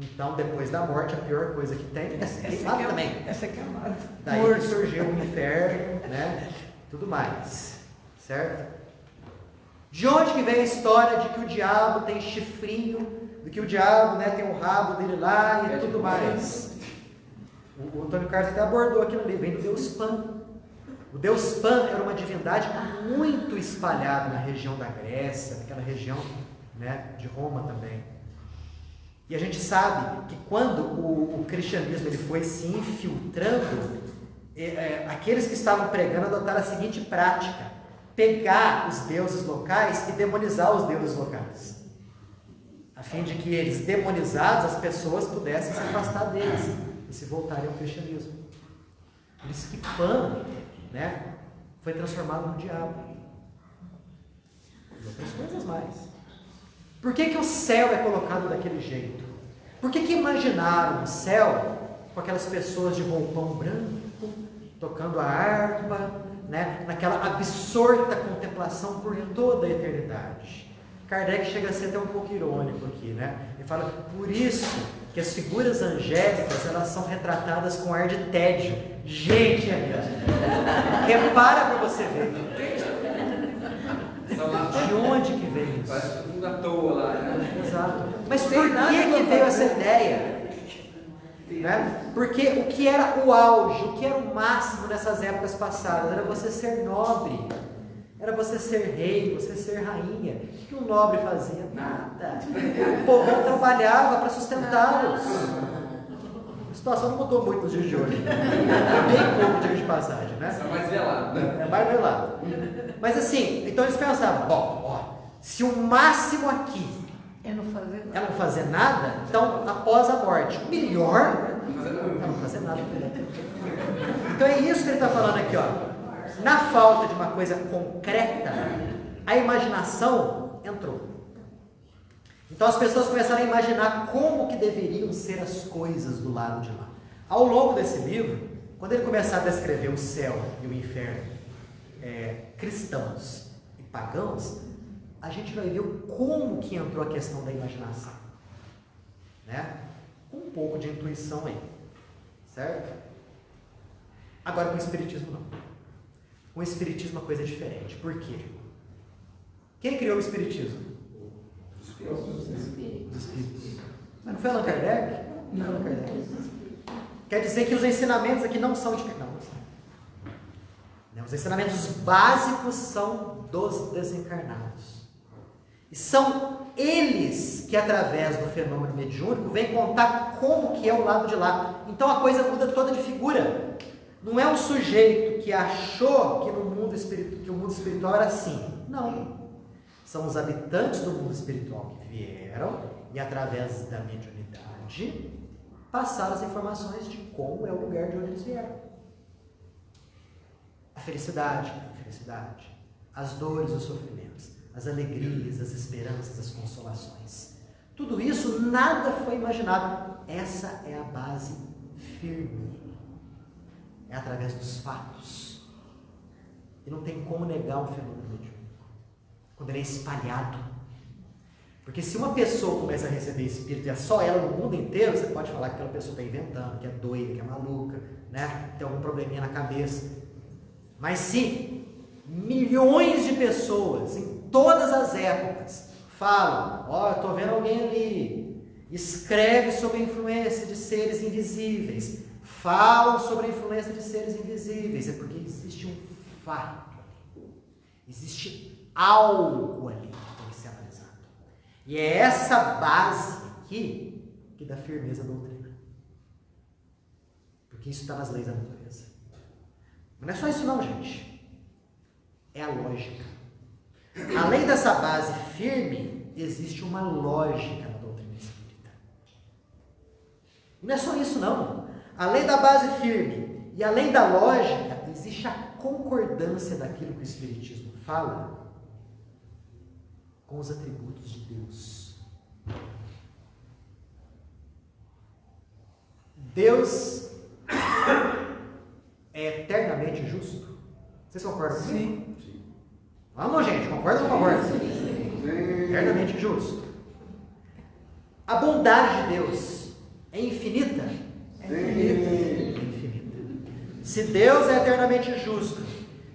Speaker 1: então depois da morte a pior coisa que tem é ser queimado também.
Speaker 4: É ser queimado.
Speaker 1: Daí que surgiu o inferno, né? Tudo mais, certo? De onde que vem a história de que o diabo tem chifrinho, de que o diabo, né, tem o rabo dele lá e tudo mais? O Antônio Carlos até abordou aqui no livro, vem do Deus Pan. O Deus Pan era uma divindade muito espalhada na região da Grécia, naquela região, né, de Roma também. E a gente sabe que quando o cristianismo ele foi se infiltrando, aqueles que estavam pregando adotaram a seguinte prática: pegar os deuses locais e demonizar os deuses locais, a fim de que eles, demonizados, as pessoas pudessem se afastar deles e se voltarem ao cristianismo. Por isso que Pan, né, foi transformado no diabo e outras coisas mais. Por que o céu é colocado daquele jeito? Por que imaginaram o céu com aquelas pessoas de roupão branco, tocando a harpa, né, naquela absorta contemplação por toda a eternidade? Kardec chega a ser até um pouco irônico aqui, né? Ele fala, por isso que as figuras angélicas, elas são retratadas com ar de tédio. Gente, é mesmo. Repara para você ver. De onde que veio isso?
Speaker 3: Parece tudo à toa lá, né?
Speaker 1: Exato. Mas por que veio essa ideia? Né? Porque o que era o auge, o que era o máximo nessas épocas passadas, era você ser nobre, era você ser rei, você ser rainha. O que um nobre fazia? Nada. O povão trabalhava para sustentá-los. A situação não mudou muito nos dias de hoje. Bem pouco, diga de passagem, né?
Speaker 3: É mais velado, né?
Speaker 1: É mais velado. Mas assim, então eles pensavam, bom, se o máximo aqui
Speaker 4: É não fazer nada.
Speaker 1: é não fazer nada, então após a morte, o melhor é não fazer nada. Então é isso que ele está falando aqui, ó. Na falta de uma coisa concreta, a imaginação entrou. Então as pessoas começaram a imaginar como que deveriam ser as coisas do lado de lá. Ao longo desse livro, quando ele começar a descrever o céu e o inferno, cristãos e pagãos, a gente vai ver como que entrou a questão da imaginação, né? Com um pouco de intuição aí, certo? Agora com o Espiritismo não. Com o Espiritismo a coisa é diferente. Por quê? Quem criou o Espiritismo? Os Espíritos. Mas não foi Allan Kardec? Não, Allan Kardec. Quer dizer que os ensinamentos aqui não são de... Não. Os ensinamentos básicos são dos desencarnados. E são eles que, através do fenômeno mediúnico, vêm contar como que é o lado de lá. Então a coisa muda toda de figura. Não é um sujeito que achou que no mundo espiritual, que o mundo espiritual era assim. Não. São os habitantes do mundo espiritual que vieram e, através da mediunidade, passaram as informações de como é o lugar de onde eles vieram. A felicidade, a infelicidade, as dores, os sofrimentos, as alegrias, as esperanças, as consolações. Tudo isso, nada foi imaginado. Essa é a base firme. É através dos fatos. E não tem como negar um fenômeno mediúnico quando ele é espalhado. Porque se uma pessoa começa a receber espírito e é só ela no mundo inteiro, você pode falar que aquela pessoa está inventando, que é doida, que é maluca, né? Tem algum probleminha na cabeça. Mas se milhões de pessoas em todas as épocas falam, ó, eu estou vendo alguém ali, escreve sobre a influência de seres invisíveis, falam sobre a influência de seres invisíveis, é porque existe um fato ali, existe algo ali que tem que ser analisado. E é essa base aqui que dá firmeza à doutrina. Porque isso está nas leis da natureza. Mas não é só isso não, gente. É a lógica. Além dessa base firme, existe uma lógica na doutrina espírita. E não é só isso não. Além da base firme e além da lógica, existe a concordância daquilo que o Espiritismo fala com os atributos de Deus. Deus é eternamente justo? Vocês concordam comigo?
Speaker 2: Sim.
Speaker 1: Vamos, gente, concorda ou não concorda?
Speaker 2: Sim.
Speaker 1: Eternamente justo. A bondade de Deus é infinita?
Speaker 2: Sim.
Speaker 1: É infinita. Se Deus é eternamente justo,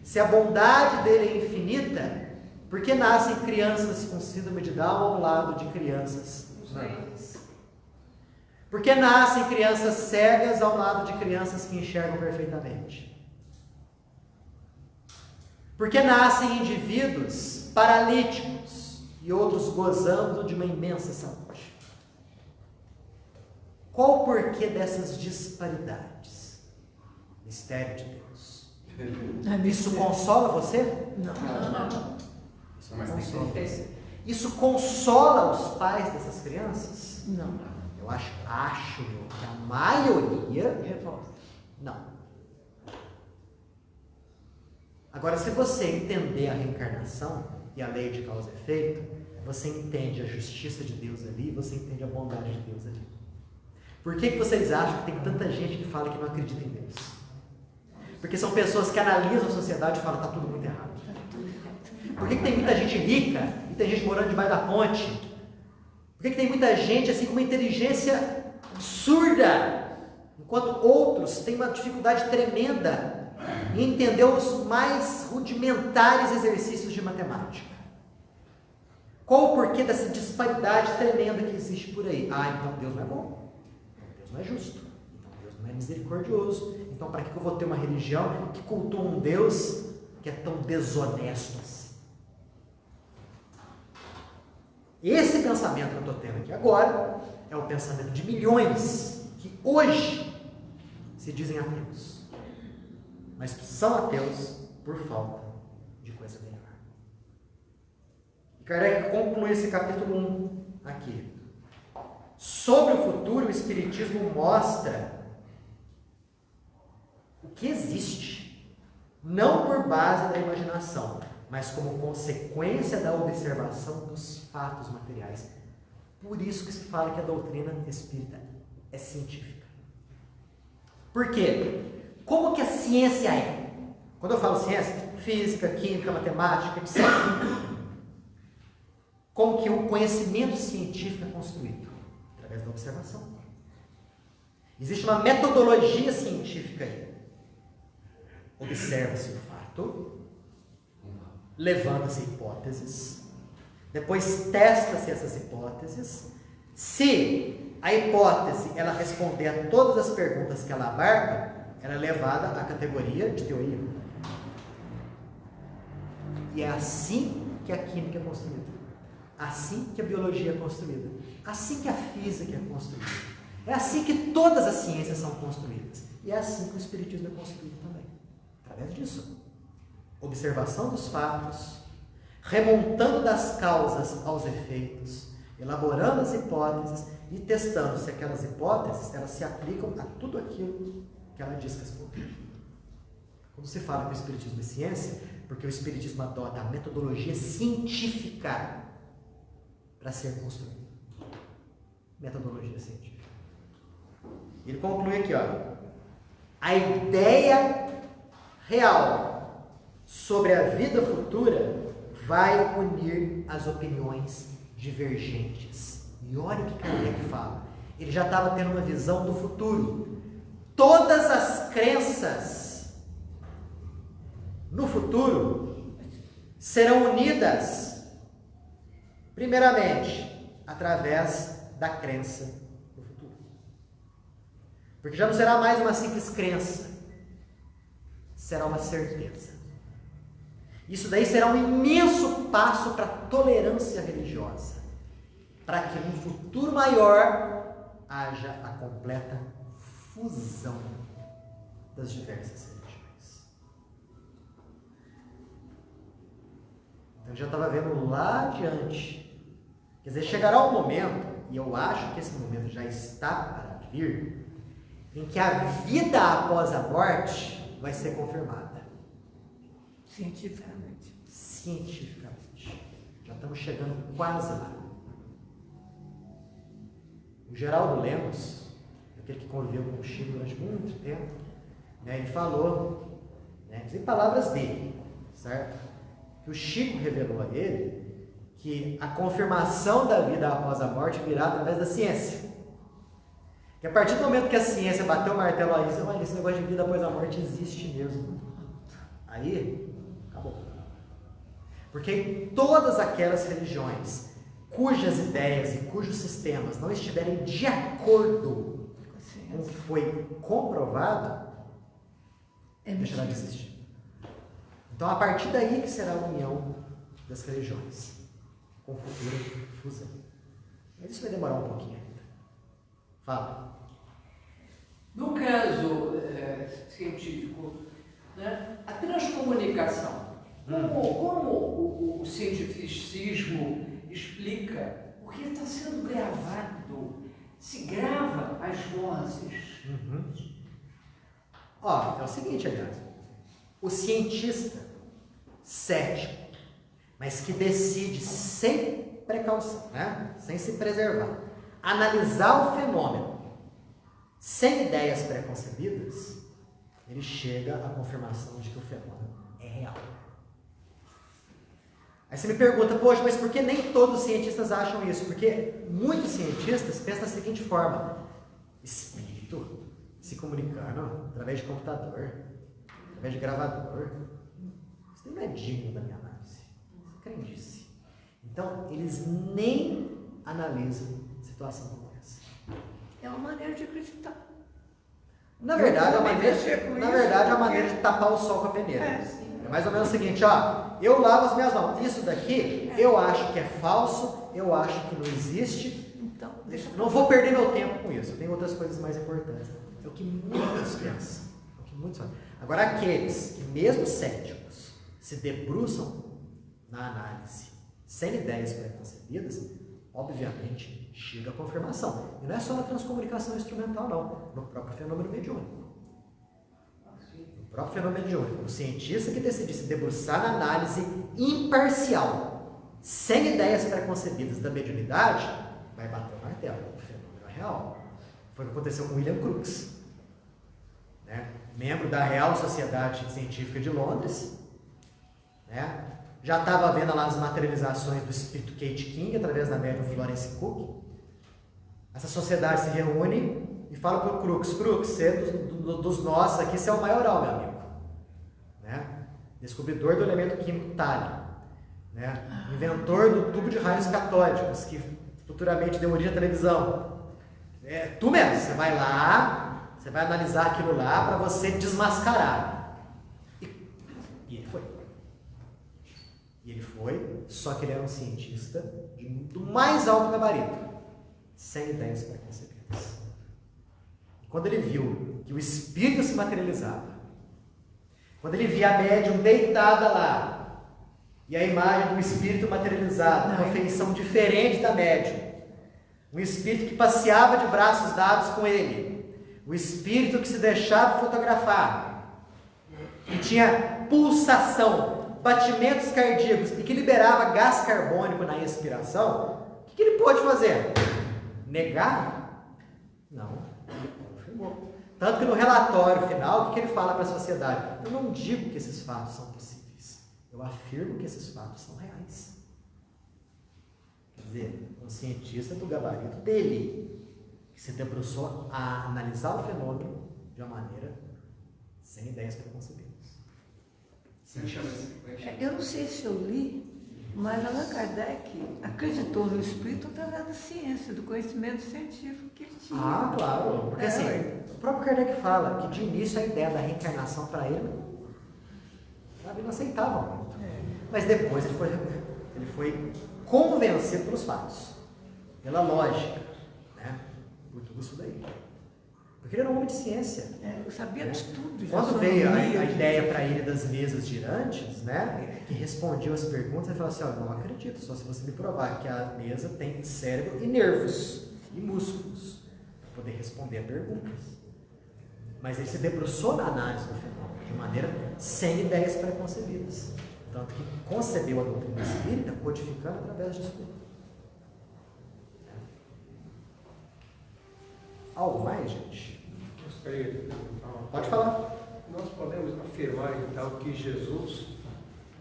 Speaker 1: se a bondade dele é infinita, por que nascem crianças com síndrome de Down ao lado de crianças normais? Por que nascem crianças cegas ao lado de crianças que enxergam perfeitamente? Por que nascem indivíduos paralíticos e outros gozando de uma imensa saúde? Qual o porquê dessas disparidades? Mistério de Deus. Isso consola você?
Speaker 4: Não.
Speaker 1: Isso não consola. Isso consola os pais dessas crianças?
Speaker 4: Não.
Speaker 1: Eu acho que a maioria
Speaker 4: Revolta.
Speaker 1: não. Agora, se você entender a reencarnação e a lei de causa e efeito, você entende a justiça de Deus ali, você entende a bondade de Deus ali. Por que vocês acham que tem tanta gente que fala que não acredita em Deus? Porque são pessoas que analisam a sociedade e falam que está tudo muito errado. Por que tem muita gente rica e tem gente morando debaixo da ponte? Por que tem muita gente assim com uma inteligência absurda, enquanto outros têm uma dificuldade tremenda em entender os mais rudimentares exercícios de matemática? Qual o porquê dessa disparidade tremenda que existe por aí? Ah, então Deus não é bom, Deus não é justo, então Deus não é misericordioso, então para que eu vou ter uma religião que cultua um Deus que é tão desonesto assim? Esse pensamento que eu estou tendo aqui agora é o pensamento de milhões que hoje se dizem ateus, mas são ateus por falta de coisa melhor. E Kardec conclui esse capítulo 1 aqui. Sobre o futuro, o Espiritismo mostra o que existe, não por base da imaginação, mas como consequência da observação dos fatos materiais. Por isso que se fala que a doutrina espírita é científica. Por quê? Como que a ciência é? Quando eu falo ciência, física, química, matemática, etc. Como que o conhecimento científico é construído? Através da observação. Existe uma metodologia científica aí. Observa-se o fato, levanta-se hipóteses, depois testa-se essas hipóteses. Se a hipótese ela responder a todas as perguntas que ela abarca, ela é levada à categoria de teoria. E é assim que a química é construída, assim que a biologia é construída, assim que a física é construída, é assim que todas as ciências são construídas, e é assim que o Espiritismo é construído também, através disso. Observação dos fatos, remontando das causas aos efeitos, elaborando as hipóteses e testando se aquelas hipóteses elas se aplicam a tudo aquilo que ela diz responder. Quando se fala que o Espiritismo é ciência, porque o Espiritismo adota a metodologia científica para ser construído. Metodologia científica. Ele conclui aqui, ó, a ideia real sobre a vida futura vai unir as opiniões divergentes. E olha o que Kardec fala. Ele já estava tendo uma visão do futuro. Todas as crenças no futuro serão unidas, primeiramente, através da crença no futuro. Porque já não será mais uma simples crença, será uma certeza. Isso daí será um imenso passo para a tolerância religiosa, para que no futuro maior haja a completa fusão das diversas religiões. Então ele já estava vendo lá adiante. Quer dizer, chegará um momento, e eu acho que esse momento já está para vir, em que a vida após a morte vai ser confirmada.
Speaker 4: Cientificamente.
Speaker 1: Cientificamente. Já estamos chegando quase lá. O Geraldo Lemos, aquele que conviveu com o Chico durante muito tempo, né, ele falou, né, em palavras dele, certo? Que o Chico revelou a ele que a confirmação da vida após a morte virá através da ciência. Que a partir do momento que a ciência bateu o martelo aí, você olha, esse negócio de vida após a morte existe mesmo. Aí, acabou. Porque todas aquelas religiões cujas ideias e cujos sistemas não estiverem de acordo com o que foi comprovado, deixará de existir. Então, a partir daí que será a união das religiões, com futura fusão. Mas isso vai demorar um pouquinho ainda. Fala.
Speaker 3: No caso científico, né, a transcomunicação, como o cientificismo explica o que está sendo gravado, se grava as vozes.
Speaker 1: Ó, é o seguinte, aliás, o cientista cético, mas que decide sem precaução, né, sem se preservar, analisar o fenômeno sem ideias preconcebidas, ele chega à confirmação de que o fenômeno é real. Aí você me pergunta, poxa, mas por que nem todos os cientistas acham isso? Porque muitos cientistas pensam da seguinte forma: espírito se comunicando através de computador, através de gravador, isso não é digno da minha análise, isso é crendice. Então, eles nem analisam situação como essa.
Speaker 4: É uma maneira de acreditar.
Speaker 1: Na verdade, é uma maneira de tapar o sol com a peneira. É mais ou menos o seguinte, ó, eu lavo as minhas mãos. Isso daqui, eu acho que é falso, eu acho que não existe.
Speaker 4: Então,
Speaker 1: Não vou perder meu tempo com isso. Tem outras coisas mais importantes. É o que muitos pensam. É o que muitos pensam. Agora, aqueles que, mesmo céticos, se debruçam na análise, sem ideias preconcebidas, obviamente, chega a confirmação. E não é só na transcomunicação instrumental, não. No próprio fenômeno mediúnico. No próprio fenômeno mediúnico. O cientista que decidir se debruçar na análise imparcial, sem ideias preconcebidas da mediunidade, vai bater o martelo. O fenômeno é real. Foi o que aconteceu com William Crookes, né? Membro da Real Sociedade Científica de Londres, né? Já estava vendo lá as materializações do espírito Kate King através da médium Florence Cook. Essa sociedade se reúne e fala para o Crookes: Crookes, você dos nossos aqui, você é o maioral, meu amigo, né? Descobridor do elemento químico tálio, né? Inventor do tubo de raios catódicos, que futuramente deu origem à televisão. Tu mesmo, você vai lá, você vai analisar aquilo lá para você desmascarar. E ele foi. E ele foi, só que ele era um cientista do mais alto gabarito, sem ideias preconcebidas. E quando ele viu que o espírito se materializava, quando ele via a médium deitada lá, E a imagem do espírito materializado, uma feição diferente da médium. Um espírito que passeava de braços dados com ele. O espírito que se deixava fotografar. Que tinha pulsação, batimentos cardíacos e que liberava gás carbônico na expiração. O que ele pôde fazer? Negar? Não, ele confirmou. Tanto que no relatório final, o que ele fala para a sociedade? Eu não digo que esses fatos são possíveis. Eu afirmo que esses fatos são reais. Quer dizer, um cientista do gabarito dele, que se debruçou a analisar o fenômeno de uma maneira sem ideias preconcebidas.
Speaker 4: Eu não sei se eu li, mas Allan Kardec acreditou no espírito através da ciência, do conhecimento científico que ele tinha.
Speaker 1: Ah, claro. Porque assim, o próprio Kardec fala que de início a ideia da reencarnação para ele não aceitava muito. Mas depois ele foi convencido pelos fatos, pela lógica, né? Por tudo isso daí. Porque ele era um homem de ciência.
Speaker 4: Eu sabia de tudo.
Speaker 1: Quando veio a ideia para ele das mesas girantes, né? Que respondiam as perguntas, ele falou assim: olha, não acredito, só se você me provar que a mesa tem cérebro e nervos e músculos para poder responder a perguntas. Mas ele se debruçou na análise do fenômeno de maneira sem ideias preconcebidas. Tanto que concebeu a doutrina espírita codificando através disso tudo. Algo mais, gente?
Speaker 5: Gostaria de perguntar uma
Speaker 1: Pode
Speaker 5: coisa.
Speaker 1: falar.
Speaker 5: Nós podemos afirmar, então, que Jesus,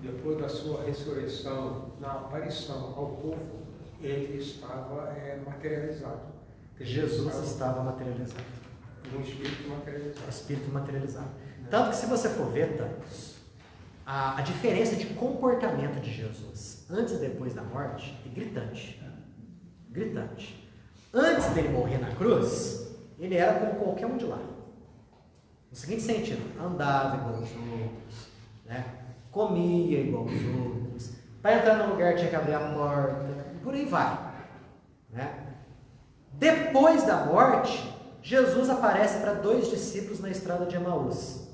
Speaker 5: depois da sua ressurreição, na aparição ao povo, ele estava materializado.
Speaker 1: Jesus estava materializado.
Speaker 5: Um espírito materializado.
Speaker 1: Espírito materializado. Tanto que se você for ver, Tânis, a diferença de comportamento de Jesus antes e depois da morte é gritante. Gritante. Antes dele morrer na cruz, ele era como qualquer um de lá. No seguinte sentido, andava igual os outros, né? Comia igual os outros, para entrar no lugar tinha que abrir a porta, e por aí vai. Né? Depois da morte, Jesus aparece para 2 discípulos na estrada de Emaús,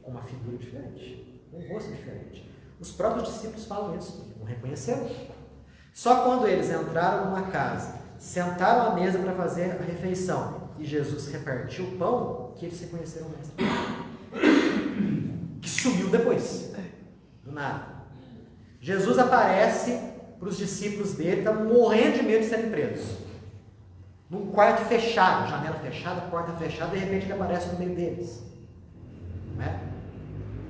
Speaker 1: com uma figura diferente, com um rosto diferente. Os próprios discípulos falam isso, porque não reconheceram. Só quando eles entraram numa casa, sentaram à mesa para fazer a refeição e Jesus repartiu o pão, que eles se conheceram o mestre. Que sumiu depois, do nada. Jesus aparece para os discípulos dele, estavam morrendo de medo de serem presos. Num quarto fechado, janela fechada, porta fechada, de repente ele aparece no meio deles. Não é?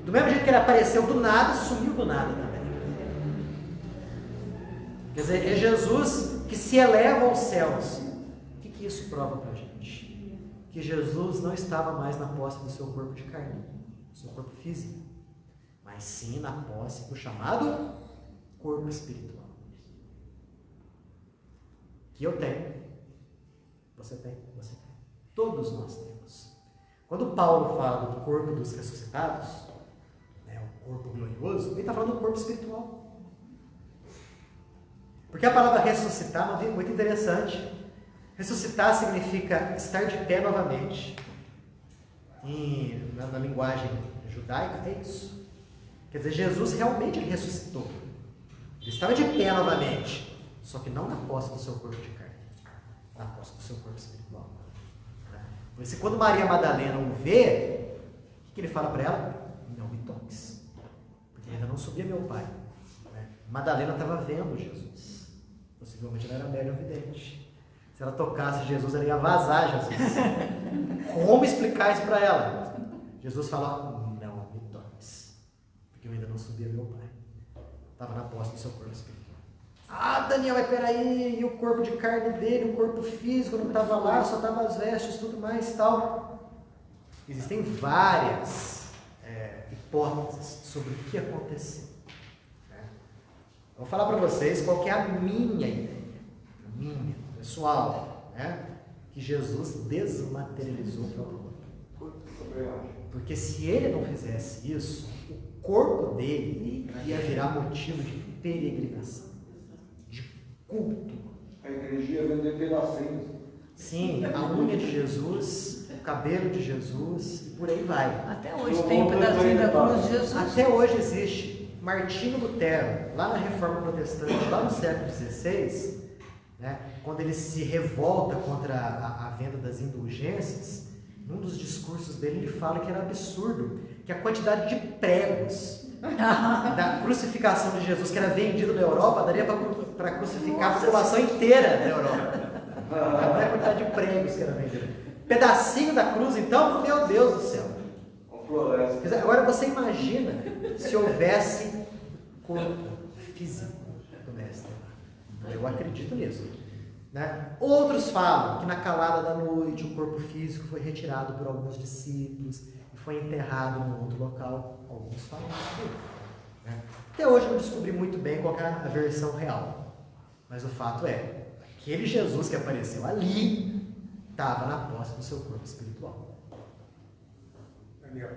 Speaker 1: Do mesmo jeito que ele apareceu do nada, sumiu do nada também. Quer dizer, é Jesus que se eleva aos céus. O que isso prova para a gente? Que Jesus não estava mais na posse do seu corpo de carne, do seu corpo físico, mas sim na posse do chamado corpo espiritual. Que eu tenho, você tem, você tem. Todos nós temos. Quando Paulo fala do corpo dos ressuscitados, né, o corpo glorioso, ele está falando do corpo espiritual. Porque a palavra ressuscitar é muito interessante. Ressuscitar significa estar de pé novamente. E na linguagem judaica é isso. Quer dizer, Jesus realmente ressuscitou. Ele estava de pé novamente, só que não na posse do seu corpo de carne, na posse do seu corpo espiritual. Por isso, quando Maria Madalena o vê, o que ele fala para ela? Não me toques, porque ainda não subia meu pai. Madalena estava vendo Jesus. Possivelmente ela era médium vidente. Se ela tocasse Jesus, ela ia vazar Jesus. Como explicar isso para ela? Jesus fala, não me toques, porque eu ainda não subia meu pai. Estava na posse do seu corpo espiritual. Ah, Daniel, mas peraí, e o corpo de carne dele, o corpo físico não estava lá, só estavam as vestes, tudo mais e tal. Existem várias hipóteses sobre o que aconteceu. Vou falar para vocês qual que é a minha ideia, pessoal, né? Que Jesus desmaterializou o próprio corpo. Porque se ele não fizesse isso, o corpo dele ia virar motivo de peregrinação, de culto.
Speaker 2: A igreja ia vender pedacinhos.
Speaker 1: Sim, a unha de Jesus, o cabelo de Jesus, e por aí vai.
Speaker 4: Até hoje tem um pedacinho da cruz de Jesus.
Speaker 1: Até hoje existe. Martinho Lutero, lá na Reforma Protestante, lá no século XVI, né, quando ele se revolta contra a venda das indulgências, num dos discursos dele ele fala que era absurdo, que a quantidade de pregos da crucificação de Jesus que era vendido na Europa daria para crucificar a população inteira da Europa. A quantidade de pregos que era vendido. Pedacinho da cruz, então, meu Deus do céu. Agora você imagina se houvesse corpo físico do mestre. Eu acredito nisso. Né? Outros falam que na calada da noite o corpo físico foi retirado por alguns discípulos e foi enterrado em um outro local. Alguns falam isso. Né? Até hoje eu não descobri muito bem qual é a versão real. Mas o fato é, aquele Jesus que apareceu ali estava na posse do seu corpo espiritual.
Speaker 5: Daniel,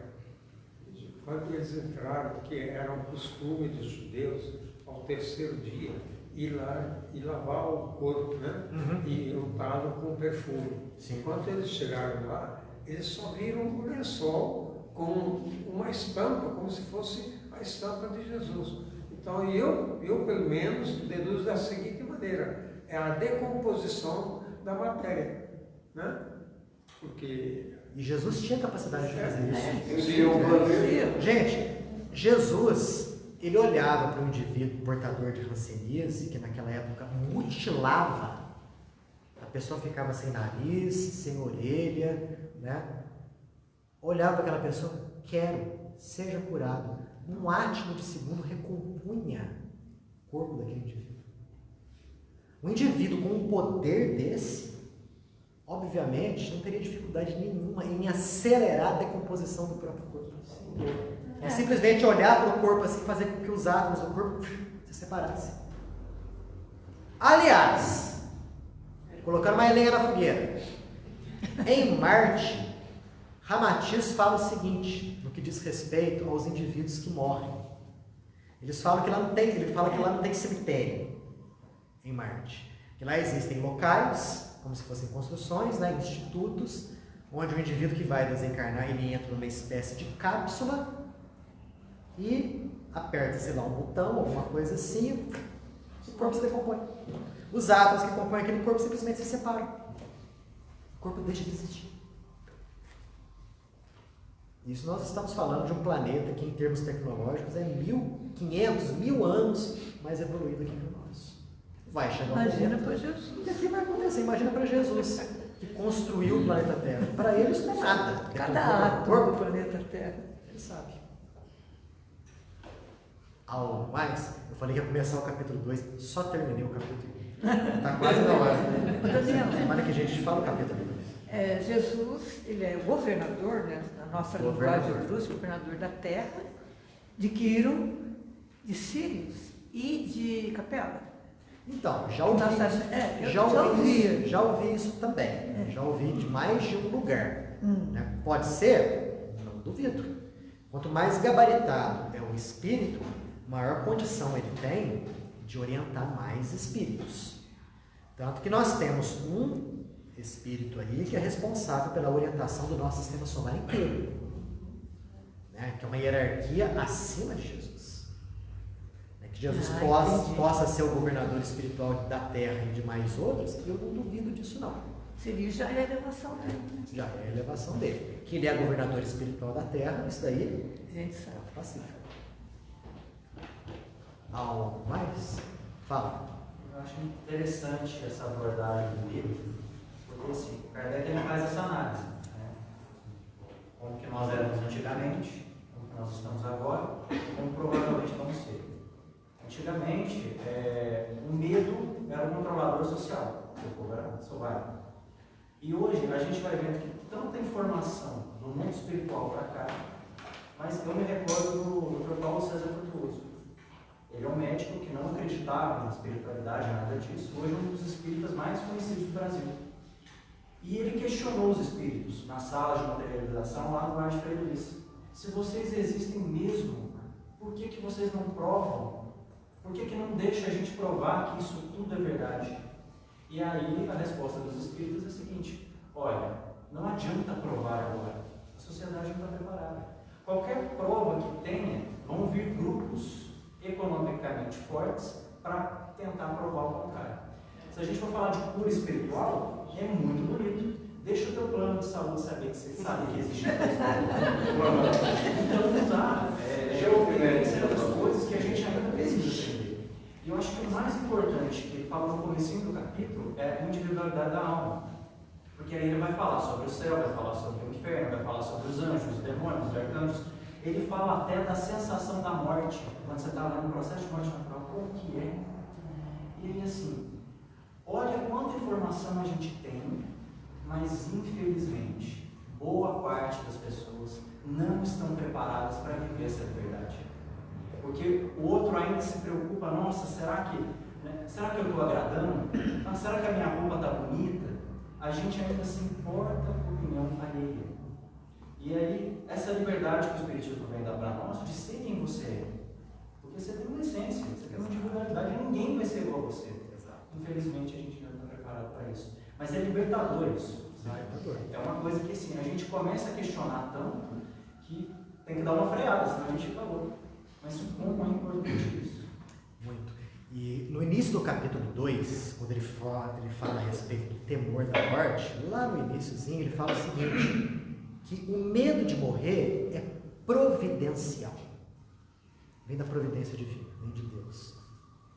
Speaker 5: quando eles entraram, que era um costume dos judeus, ao terceiro dia, ir lá e lavar o corpo, né? E untá-lo com perfume.
Speaker 1: Sim.
Speaker 5: Quando eles chegaram lá, eles só viram um lençol com uma estampa, como se fosse a estampa de Jesus. Então eu pelo menos, deduzo da seguinte maneira: é a decomposição da matéria, né? Porque...
Speaker 1: E Jesus tinha capacidade de fazer isso. Gente, Jesus, ele olhava para um indivíduo portador de hanseníase, que naquela época mutilava. A pessoa ficava sem nariz, sem orelha, né? Olhava para aquela pessoa, quero, seja curado. Num átimo de segundo recompunha o corpo daquele indivíduo. Um indivíduo com um poder desse, obviamente, não teria dificuldade nenhuma em acelerar a decomposição do próprio corpo. É simplesmente olhar para o corpo assim, fazer com que os átomos do corpo se separassem. Aliás, colocando mais lenha na fogueira, em Marte, Ramatiz fala o seguinte, no que diz respeito aos indivíduos que morrem. Ele fala que lá não tem cemitério em Marte. Que lá existem locais, como se fossem construções, né, institutos, onde o indivíduo que vai desencarnar, ele entra numa espécie de cápsula e aperta, sei lá, um botão, alguma coisa assim, e o corpo se decompõe. Os átomos que compõem aquele corpo simplesmente se separam. O corpo deixa de existir. Isso nós estamos falando de um planeta que, em termos tecnológicos, é 1.500 anos mais evoluído que o nosso. Vai chegar um
Speaker 4: Imagina para Jesus.
Speaker 1: O que vai acontecer? Imagina para Jesus, que construiu o planeta Terra. Para ele isso não é nada.
Speaker 4: Cada átomo do planeta Terra.
Speaker 1: Ele sabe. Algo mais? Eu falei que ia começar o capítulo 2, só terminei o capítulo 1. Está quase na hora.
Speaker 4: Daniel,
Speaker 1: Semana que a gente fala o capítulo 2.
Speaker 4: Jesus, ele é o governador, né, na nossa linguagem cruz, governador da terra, de Quiro, de Sírios e de Capela.
Speaker 1: Então, já ouvi isso também. Já ouvi de mais de um lugar. Né? Pode ser? Não duvido. Quanto mais gabaritado é o espírito, maior condição ele tem de orientar mais espíritos. Tanto que nós temos um espírito aí que é responsável pela orientação do nosso sistema solar inteiro, né? Que é uma hierarquia acima de Jesus, né? Que Jesus possa ser o governador espiritual da Terra e de mais outros, eu não duvido disso não.
Speaker 4: Seria já a elevação dele. Né?
Speaker 1: Já é a elevação dele. Que ele é governador espiritual da Terra, isso daí
Speaker 4: A gente sabe.
Speaker 1: é pacífico. Algo mais? Fala.
Speaker 6: Eu acho interessante essa abordagem do livro, porque assim, o Kardec ele faz essa análise, né? Como que nós éramos antigamente, como que nós estamos agora, como provavelmente vamos ser. Antigamente, o medo era um controlador social, o povo era selvagem. E hoje a gente vai vendo que tanta informação do mundo espiritual para cá, mas eu me recordo do Dr. Paulo César Frutuoso. Ele é um médico que não acreditava na espiritualidade, nada disso. Hoje é um dos espíritas mais conhecidos do Brasil. E ele questionou os espíritos na sala de materialização lá no Bar de Frei Luís. Se vocês existem mesmo, por que vocês não provam? Por que não deixa a gente provar que isso tudo é verdade? E aí a resposta dos espíritos é a seguinte: olha, não adianta provar agora. A sociedade não está preparada. Qualquer prova que tenha, vão vir grupos economicamente fortes para tentar provar o contrário. Se a gente for falar de cura espiritual, é muito bonito. Deixa o teu plano de saúde saber que você sabe que existe. Então não dá. Tem certas coisas que a gente ainda precisa entender. E eu acho que o mais importante que ele fala no comecinho do capítulo é a individualidade da alma. Porque aí ele vai falar sobre o céu, vai falar sobre o inferno, vai falar sobre os anjos, os demônios, os arcanjos. Ele fala até da sensação da morte, quando você está lá no processo de morte natural, como que é? E ele assim, olha quanta informação a gente tem, mas infelizmente, boa parte das pessoas não estão preparadas para viver essa verdade. Porque o outro ainda se preocupa, nossa, será que eu estou agradando? Ah, será que a minha roupa está bonita? A gente ainda se importa com a opinião alheia. E aí, essa liberdade que o Espiritismo vem dar para nós, de ser quem você é. Porque você tem uma essência, você tem uma individualidade, e ninguém vai ser igual a você. Infelizmente, a gente não está preparado para isso. Mas é libertador isso. É uma coisa que assim, a gente começa a questionar tanto que tem que dar uma freada, senão a gente fica louco. Mas como é importante isso?
Speaker 1: Muito. E no início do capítulo 2, quando ele fala a respeito do temor da morte, lá no iniciozinho ele fala o seguinte, que o medo de morrer é providencial. Vem da providência divina, vem de Deus.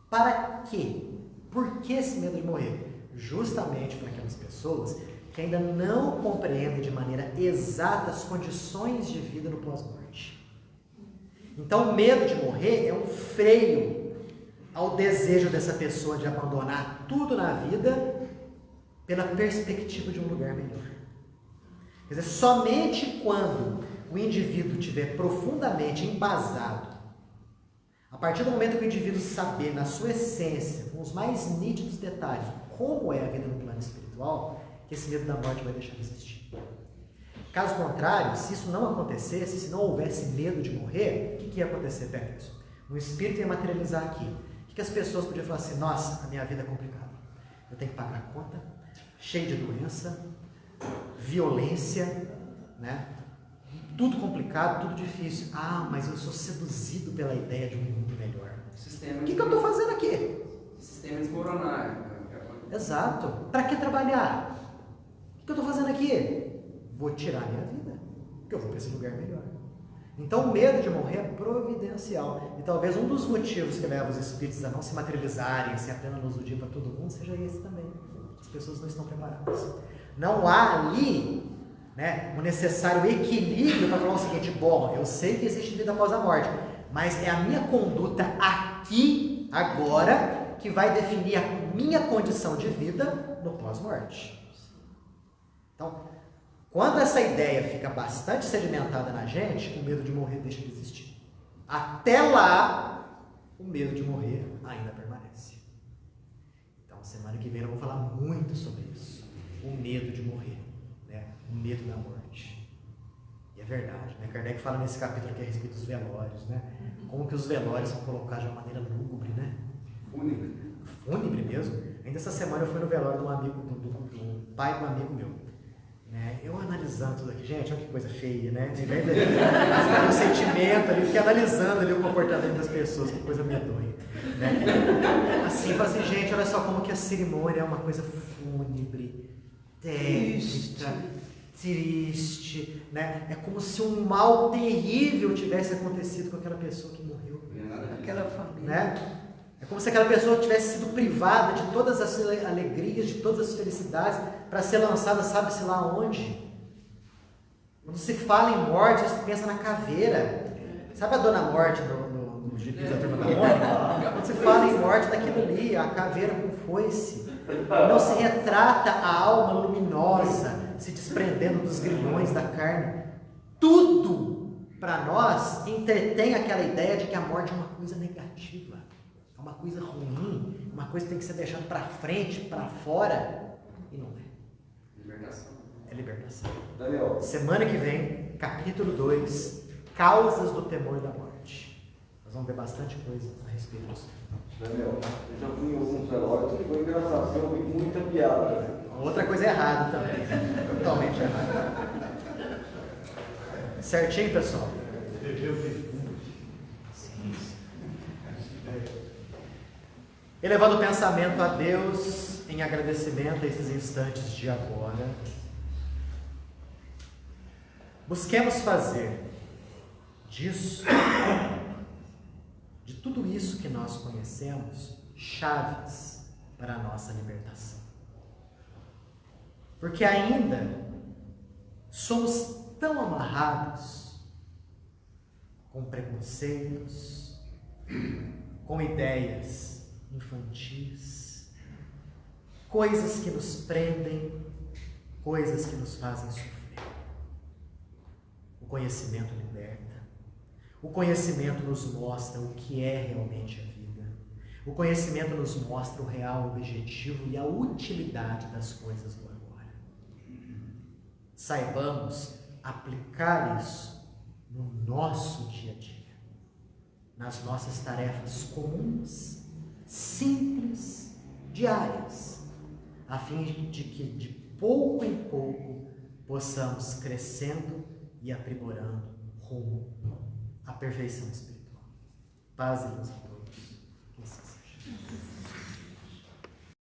Speaker 1: Para quê? Por que esse medo de morrer? Justamente para aquelas pessoas que ainda não compreendem de maneira exata as condições de vida no pós-morte. Então, o medo de morrer é um freio ao desejo dessa pessoa de abandonar tudo na vida pela perspectiva de um lugar melhor. Quer dizer, somente quando o indivíduo estiver profundamente embasado, a partir do momento que o indivíduo saber na sua essência, com os mais nítidos detalhes, como é a vida no plano espiritual, que esse medo da morte vai deixar de existir. Caso contrário, se isso não acontecesse, se não houvesse medo de morrer, o que ia acontecer, Peterson? O espírito ia materializar aqui. O que as pessoas podiam falar assim, nossa, a minha vida é complicada. Eu tenho que pagar a conta, cheio de doença, violência, né? Tudo complicado, tudo difícil. Ah, mas eu sou seduzido pela ideia de um mundo melhor. O que eu estou fazendo aqui?
Speaker 7: Sistema desmoronar.
Speaker 1: Exato. Para que trabalhar? O que eu estou fazendo aqui? Vou tirar minha vida, porque eu vou para esse lugar melhor. Então o medo de morrer é providencial. E talvez um dos motivos que leva os espíritos a não se materializarem, ser a plena luz do dia para todo mundo, seja esse também. As pessoas não estão preparadas. Não há ali, né, o necessário equilíbrio para falar o seguinte, bom, eu sei que existe vida após a morte, mas é a minha conduta aqui, agora, que vai definir a minha condição de vida no pós-morte. Então, quando essa ideia fica bastante sedimentada na gente, o medo de morrer deixa de existir. Até lá, o medo de morrer ainda permanece. Então, semana que vem eu vou falar muito sobre isso. O medo de morrer, né? O medo da morte. E é verdade, né? Kardec fala nesse capítulo aqui a respeito dos velórios, né? Como que os velórios são colocados de uma maneira lúgubre, né? Fúnebre mesmo. Ainda essa semana eu fui no velório de um amigo, do pai de um amigo meu. Né? Eu analisando tudo aqui, gente, olha que coisa feia, né? O sentimento ali, fiquei analisando ali o comportamento das pessoas, que coisa medonha. Né? Assim, fala assim, gente, olha só como que a cerimônia é uma coisa fúnebre, tétrica, triste, né? É como se um mal terrível tivesse acontecido com aquela pessoa que morreu.
Speaker 4: Aquela família.
Speaker 1: Né? É como se aquela pessoa tivesse sido privada de todas as alegrias, de todas as felicidades, para ser lançada sabe-se lá onde. Quando se fala em morte, você pensa na caveira. Sabe a Dona Morte no Gibi da Turma da Mônica? Quando se fala em morte, daquilo ali, a caveira com foice. Não se retrata a alma luminosa, se desprendendo dos grilhões da carne. Tudo, para nós, entretém aquela ideia de que a morte é uma coisa negativa. É uma coisa ruim, uma coisa que tem que ser deixada para frente, para fora, e não é.
Speaker 7: Libertação.
Speaker 1: É libertação.
Speaker 2: Daniel.
Speaker 1: Semana que vem, capítulo 2, causas do temor da morte. Nós vamos ver bastante coisa a respeito disso.
Speaker 2: Daniel, eu já fui em alguns velórios que foi engraçado, eu vi muita piada.
Speaker 1: Outra coisa errada também, totalmente errada. Certinho, pessoal? elevando o pensamento a Deus em agradecimento a esses instantes de agora, busquemos fazer disso, de tudo isso que nós conhecemos, chaves para a nossa libertação. Porque ainda somos tão amarrados com preconceitos, com ideias infantis, coisas que nos prendem, coisas que nos fazem sofrer. O conhecimento liberta. O conhecimento nos mostra o que é realmente a vida. O conhecimento nos mostra o real objetivo e a utilidade das coisas do agora. Saibamos aplicar isso no nosso dia a dia, nas nossas tarefas comuns, simples, diárias, a fim de que de pouco em pouco possamos crescendo e aprimorando rumo à perfeição espiritual. Paz e luz.